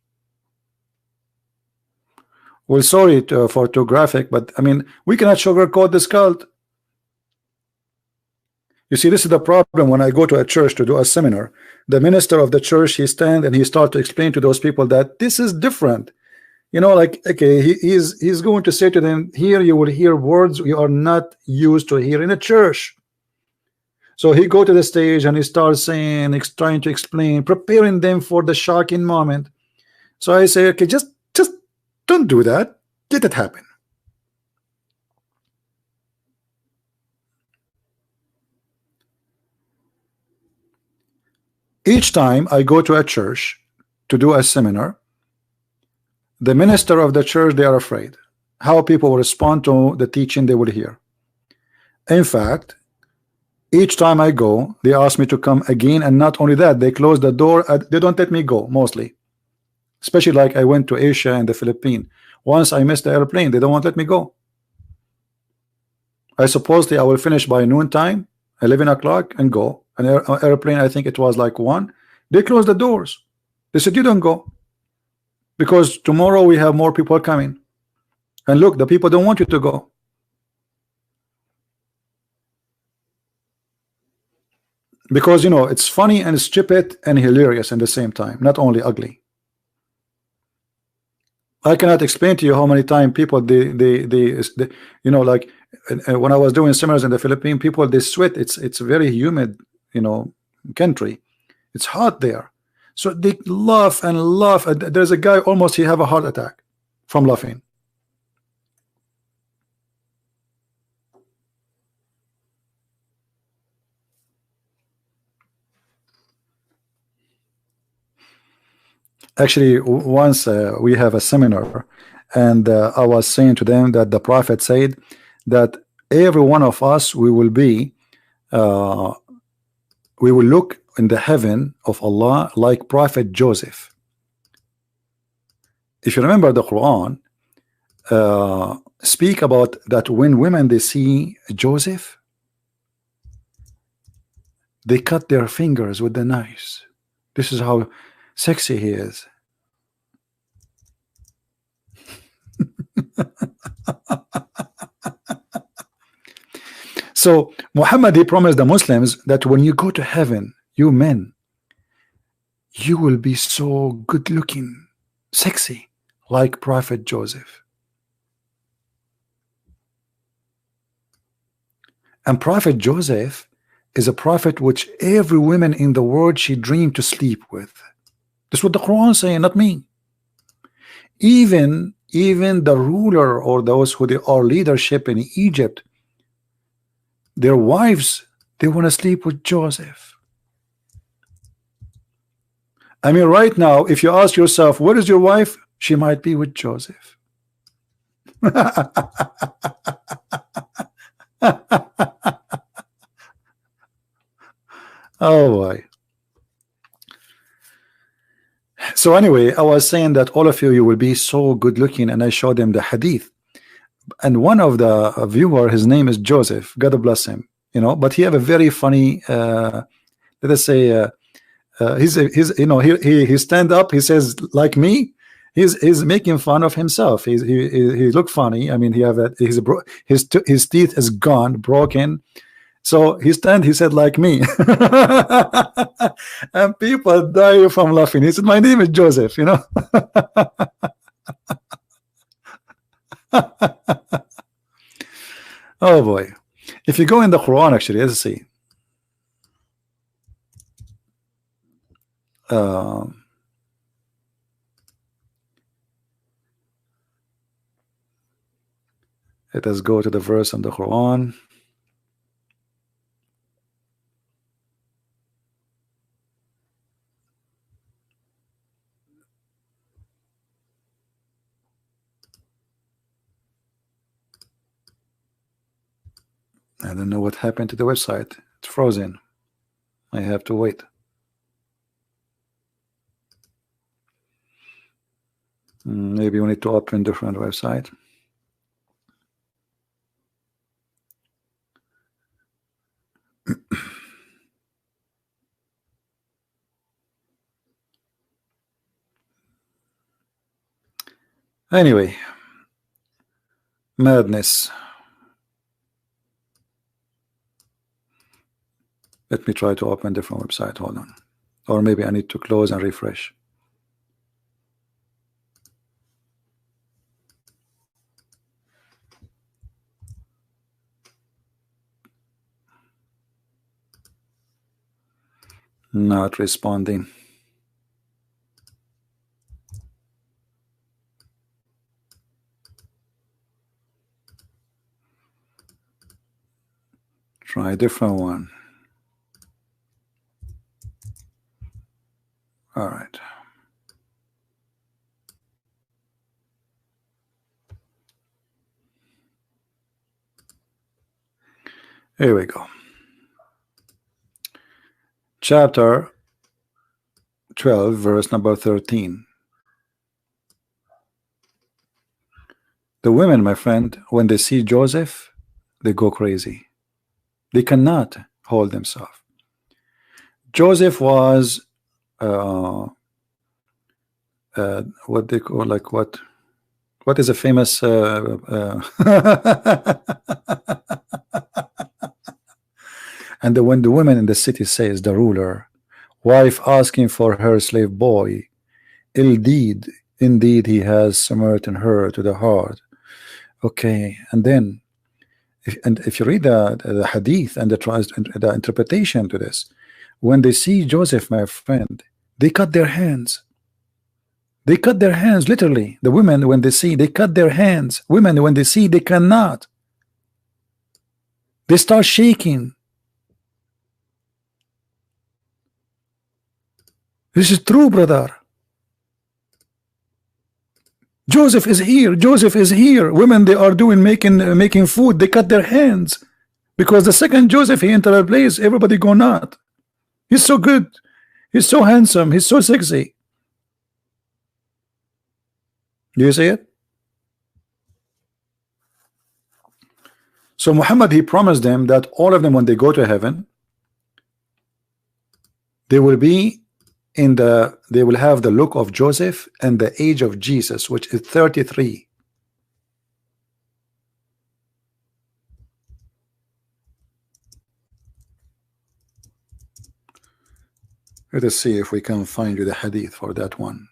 Well, sorry for too graphic, but I mean, we cannot sugarcoat this cult. You see, this is the problem when I go to a church to do a seminar. The minister of the church, he stand and he start to explain to those people that this is different. Like, okay, he's going to say to them, here you will hear words you are not used to hear in a church. So he go to the stage and he starts saying, trying to explain, preparing them for the shocking moment. So I say, okay, just don't do that. Let it happen. Each time I go to a church to do a seminar, the minister of the church, they are afraid how people will respond to the teaching they will hear. In fact, each time I go, they ask me to come again, and not only that, they close the door. They don't let me go, mostly. Especially like I went to Asia and the Philippines. Once I missed the airplane, they don't want to let me go. I supposedly I will finish by noontime, 11 o'clock, and go. An airplane, I think it was like 1. They closed the doors. They said, you don't go, because tomorrow we have more people coming. And look, the people don't want you to go. Because it's funny and stupid and hilarious at the same time, not only ugly. I cannot explain to you how many times people they like when I was doing seminars in the Philippines, people they sweat. It's a very humid country. It's hot there, so they laugh and laugh. There's a guy almost he have a heart attack from laughing. Actually, once we have a seminar, and I was saying to them that the Prophet said that every one of us we will look in the heaven of Allah like Prophet Joseph. If you remember, the Quran speak about that when women they see Joseph, they cut their fingers with the knives. This is how sexy he is. So Muhammad, he promised the Muslims that when you go to heaven, you men, you will be so good looking, sexy, like Prophet Joseph. And Prophet Joseph is a prophet which every woman in the world she dreamed to sleep with. That's what the Quran is saying, not me. Even the ruler or those who they are leadership in Egypt, their wives They want to sleep with Joseph. I mean, right now, if you ask yourself, where is your wife? She might be with Joseph. Oh boy. So anyway, I was saying that all of you will be so good looking, and I showed them the hadith. And one of the viewer, his name is Joseph, God bless him, you know, but he have a very funny, let us say, he's you know, he stand up, he says like me, he's making fun of himself. He look funny. I mean, he have his teeth is gone, broken. So he said like me. And people die from laughing. He said, my name is Joseph, you know. Oh boy. If you go in the Quran, actually, let's see. Let us go to the verse in the Quran. I don't know what happened to the website. It's frozen. I have to wait. Maybe we need to open different website. Anyway, madness. Let me try to open different website. Hold on. Or maybe I need to close and refresh. Not responding. Try a different one. All right. Here we go. Chapter 12, verse number 13. The women, my friend, when they see Joseph, they go crazy. They cannot hold themselves. Joseph was what they call, like, what is a famous and when the women in the city says, the ruler wife asking for her slave boy, indeed he has smitten her to the heart. Okay, and then if you read the hadith and the interpretation to this, when they see Joseph, my friend, they cut their hands. They cut their hands, literally. The women, when they see, they cut their hands. Women, when they see, they cannot. They start shaking. This is true, brother. Joseph is here. Joseph is here. Women, they are doing making food. They cut their hands because the second Joseph he entered a place, everybody go nuts. He's so good. He's so handsome. He's so sexy. Do you see it? So Muhammad, he promised them that all of them, when they go to heaven, they will be they will have the look of Joseph and the age of Jesus, which is 33. Let us see if we can find you the hadith for that one.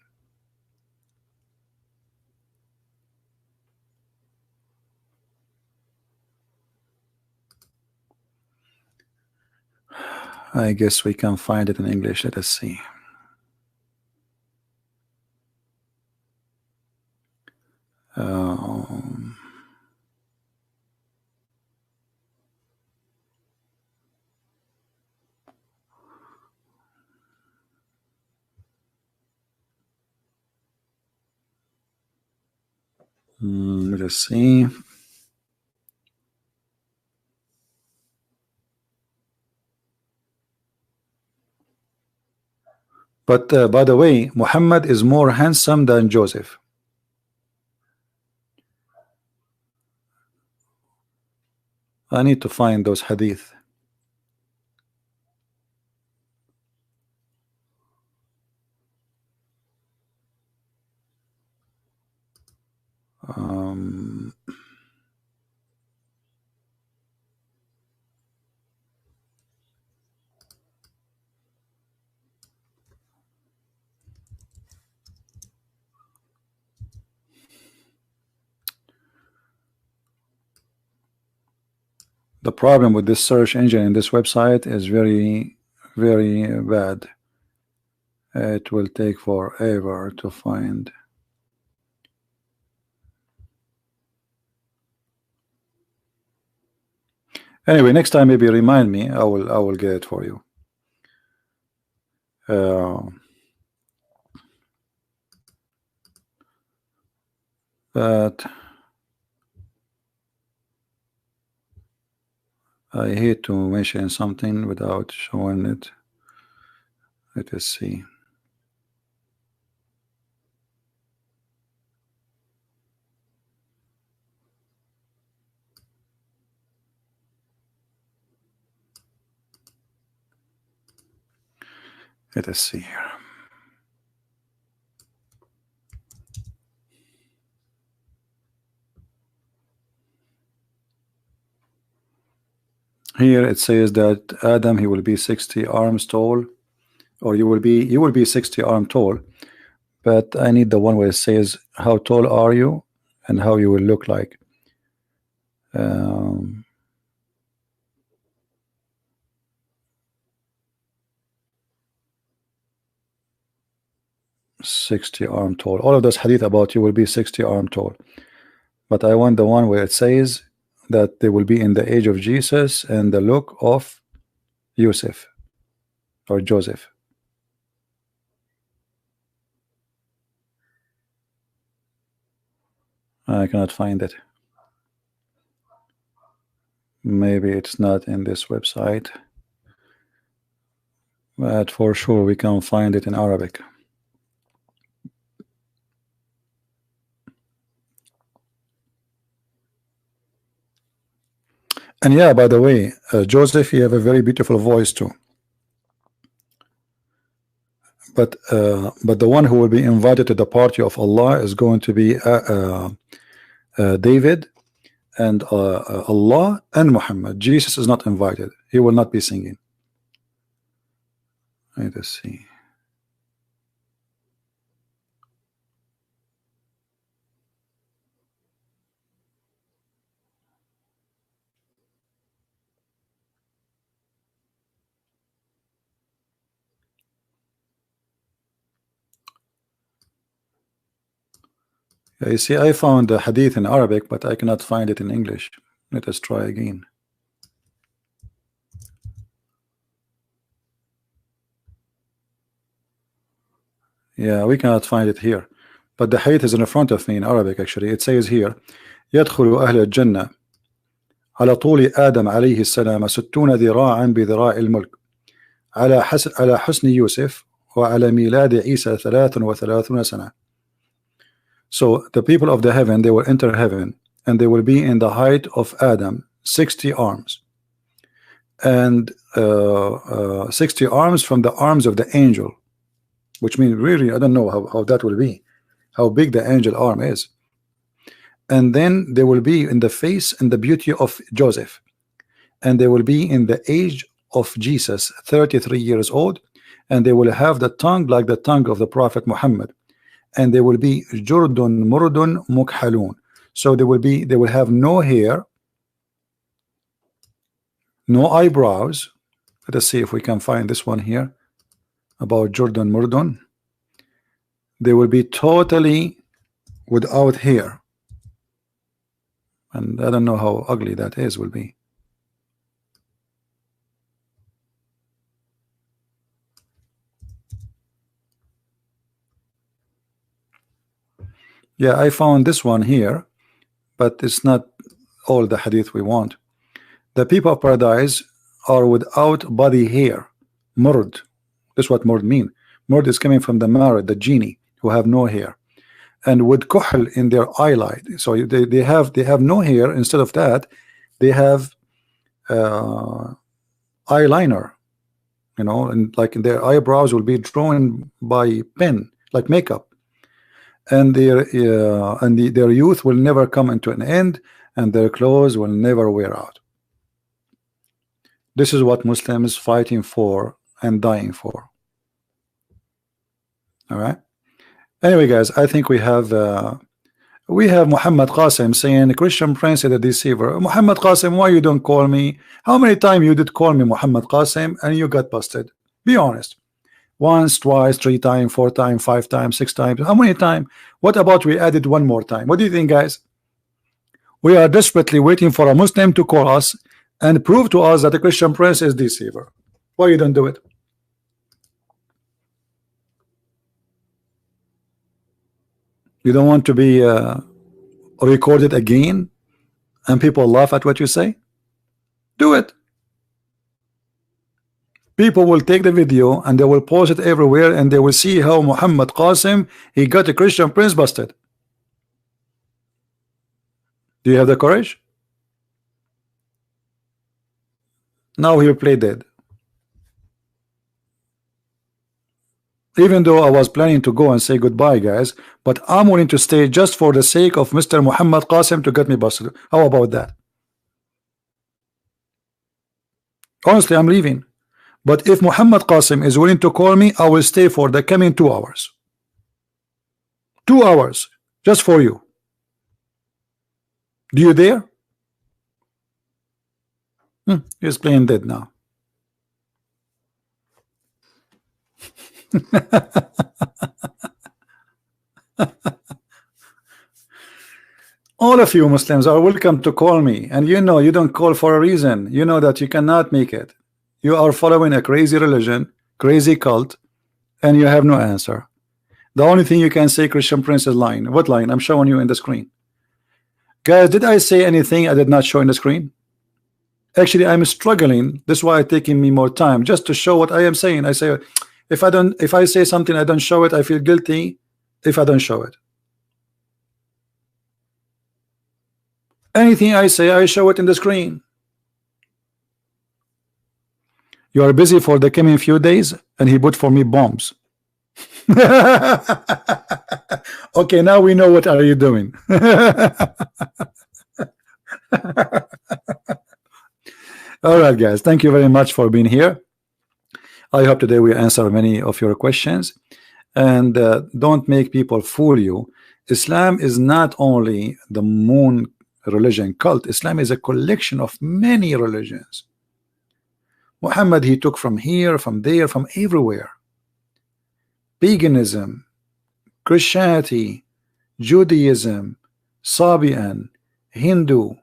I guess we can find it in English. Let us see. Let's see. But by the way, Muhammad is more handsome than Joseph. I need to find those hadith. The problem with this search engine in this website is very, very bad. It will take forever to find. Anyway, next time maybe remind me. I will get it for you. But I hate to mention something without showing it. Let us see. Let us see here. Here it says that Adam, he will be 60 arms tall, or you will be 60 arms tall. But I need the one where it says how tall are you and how you will look like. 60 arm tall. All of those hadith about you will be 60 arm tall. But I want the one where it says that they will be in the age of Jesus and the look of Yusuf or Joseph. I cannot find it. Maybe it's not in this website, but for sure we can find it in Arabic. And yeah, by the way, Joseph, you have a very beautiful voice too. But the one who will be invited to the party of Allah is going to be David and Allah and Muhammad. Jesus is not invited. He will not be singing. Let us see. You see, I found the hadith in Arabic, but I cannot find it in English. Let us try again. Yeah, we cannot find it here. But the hadith is in front of me in Arabic actually. It says here, يدخل أهل الجنة على طول آدم عليه السلام 60 ذراعا بذراع الملك على حسن يوسف وعلى ميلاد عيسى 33 سنة. So the people of the heaven, they will enter heaven and they will be in the height of Adam, 60 arms, and 60 arms from the arms of the angel, which means really I don't know how that will be, how big the angel arm is. And then they will be in the face and the beauty of Joseph, and they will be in the age of Jesus, 33 years old, and they will have the tongue like the tongue of the Prophet Muhammad, and they will be Jurdun Murdun Mukhalun. So they will have no hair, no eyebrows. Let us see if we can find this one here about Jurdun Murdun. They will be totally without hair, and I don't know how ugly that will be. Yeah, I found this one here, but it's not all the hadith we want. The people of paradise are without body hair. Murd. That's what murd mean. Murd is coming from the marad, the genie, who have no hair. And with kuhl in their eyelid. So they have no hair. Instead of that, they have eyeliner. You know, and like their eyebrows will be drawn by pen, like makeup. And their their youth will never come into an end, and their clothes will never wear out. This is what Muslims fighting for and dying for. All right. Anyway, guys, I think we have Muhammad Qasim saying Christian Prince is a deceiver. Muhammad Qasim, why you don't call me? How many times you did call me Muhammad Qasim and you got busted? Be honest. Once, twice, 3 times, 4 times, 5 times, 6 times. How many times? What about we added one more time? What do you think, guys? We are desperately waiting for a Muslim to call us and prove to us that the Christian Prince is deceiver. Why you don't do it? You don't want to be recorded again and people laugh at what you say? Do it. People will take the video and they will post it everywhere, and they will see how Muhammad Qasim, he got a Christian Prince busted. Do you have the courage? Now he'll play dead. Even though I was planning to go and say goodbye, guys, but I'm willing to stay just for the sake of Mr. Muhammad Qasim to get me busted. How about that? Honestly, I'm leaving. But if Muhammad Qasim is willing to call me, I will stay for the coming 2 hours. 2 hours just for you. Do you dare? He's playing dead now. All of you Muslims are welcome to call me, and you know you don't call for a reason. You know that you cannot make it. You are following a crazy religion, crazy cult, and you have no answer. The only thing you can say, Christian Prince is lying. What line? I'm showing you in the screen. Guys, did I say anything I did not show in the screen? Actually, I'm struggling. This is why it's taking me more time just to show what I am saying. I say if I say something I don't show it, I feel guilty if I don't show it. Anything I say, I show it in the screen. You are busy for the coming few days, and he put for me bombs. Okay, now we know what are you doing. All right, guys, thank you very much for being here. I hope today we answer many of your questions, and don't make people fool you. Islam is not only the moon religion cult. Islam is a collection of many religions. Muhammad, he took from here, from there, from everywhere. Paganism, Christianity, Judaism, Sabian, Hindu,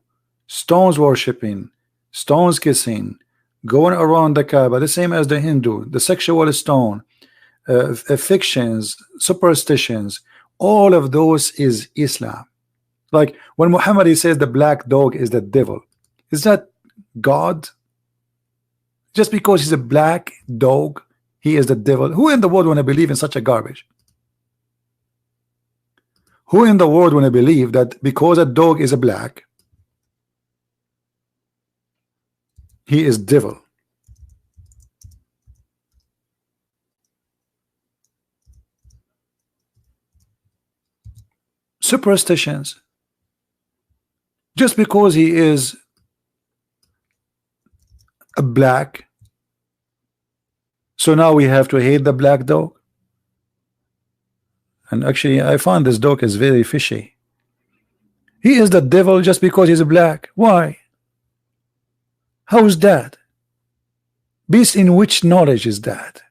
stones worshipping, stones kissing, going around the Kaaba, the same as the Hindu, the sexual stone, fictions, superstitions, all of those is Islam. Like when Muhammad he says the black dog is the devil, is that God? Just because he's a black dog, he is the devil? Who in the world want to believe in such a garbage? Who in the world want to believe that because a dog is a black, he is devil? Superstitions. Just because he is a black, so now we have to hate the black dog. And actually I found this dog is very fishy. He is the devil just because he's black. Why? How is that? Based in which knowledge is that?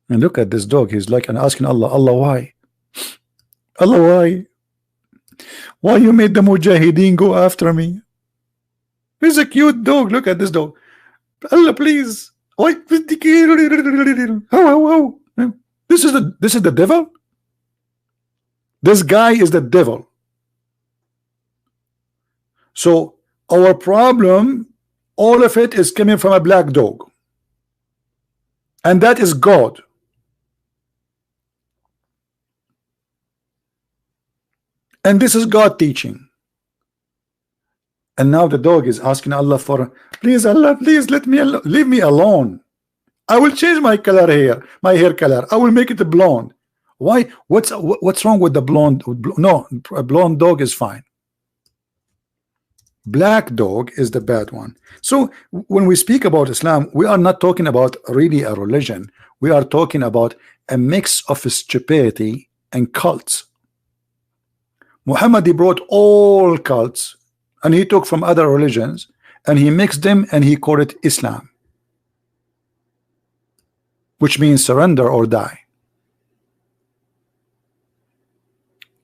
And look at this dog, he's like and asking Allah, Allah, why? Allah, why? Why you made the Mujahideen go after me? He's a cute dog. Look at this dog. Allah, please. Why? How? This is the devil? This guy is the devil. So our problem, all of it is coming from a black dog, and that is God. And this is God teaching. And now the dog is asking Allah for, please Allah, please let me alone, leave me alone. I will change my color hair, my hair color. I will make it blonde. Why? What's wrong with the blonde? No, a blonde dog is fine. Black dog is the bad one. So when we speak about Islam, we are not talking about really a religion. We are talking about a mix of stupidity and cults. Muhammad, he brought all cults and he took from other religions and he mixed them and he called it Islam, which means surrender or die.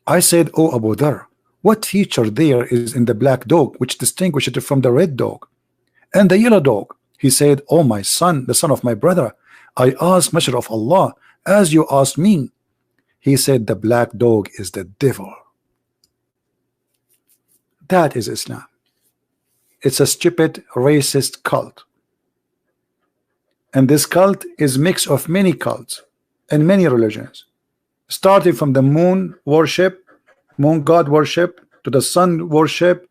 I said, oh Abu Dhar, what feature there is in the black dog which distinguishes it from the red dog and the yellow dog? He said, oh my son, the son of my brother, I asked Messenger of Allah as you asked me. He said the black dog is the devil. That is Islam. It's a stupid racist cult, and this cult is mix of many cults and many religions, starting from the moon worship, moon god worship, to the sun worship,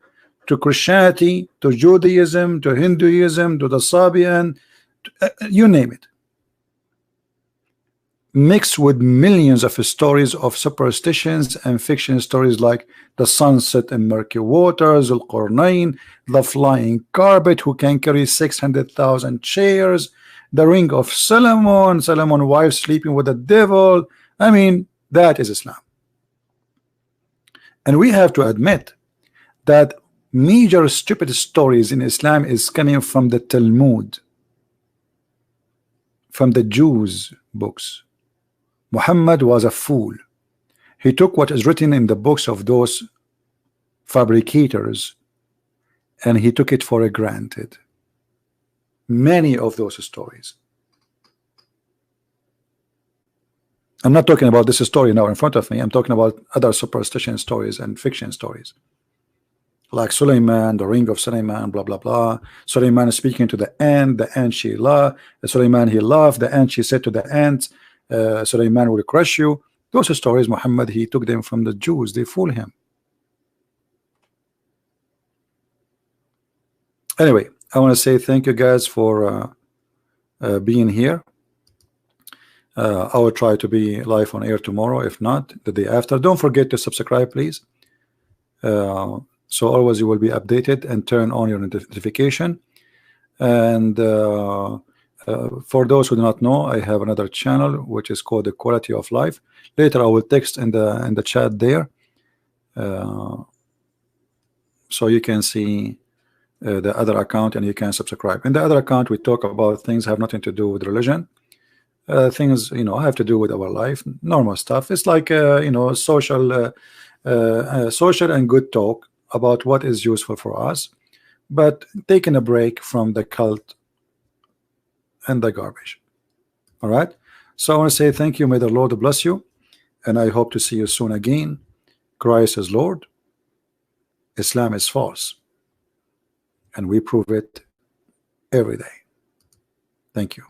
to Christianity, to Judaism, to Hinduism, to the Sabian, you name it, mixed with millions of stories of superstitions and fiction stories like the sunset in murky waters, القرآني, the flying carpet who can carry 600,000 chairs, the ring of Solomon, Solomon's wife sleeping with the devil. I mean, that is Islam. And we have to admit that major stupid stories in Islam is coming from the Talmud, from the Jews books. Muhammad was a fool. He took what is written in the books of those fabricators and he took it for granted. Many of those stories. I'm not talking about this story now in front of me. I'm talking about other superstition stories and fiction stories, like Suleiman, the ring of Suleiman, blah blah blah. Suleiman is speaking to the ant she loved. Suleiman, he loved the ant. She said to the ant, Suleiman will crush you. Those stories, Muhammad, he took them from the Jews. They fool him. Anyway, I want to say thank you guys for being here. I will try to be live on air tomorrow, if not the day after. Don't forget to subscribe, please, so always you will be updated, and turn on your notification. And for those who do not know, I have another channel which is called The Quality of Life. Later I will text in the chat there, so you can see the other account and you can subscribe. In the other account we talk about things have nothing to do with religion, things have to do with our life, normal stuff. It's like social and good talk about what is useful for us, but taking a break from the cult and the garbage. All right, so I want to say thank you. May the Lord bless you, and I hope to see you soon again. Christ is Lord, Islam is false, and we prove it every day. Thank you.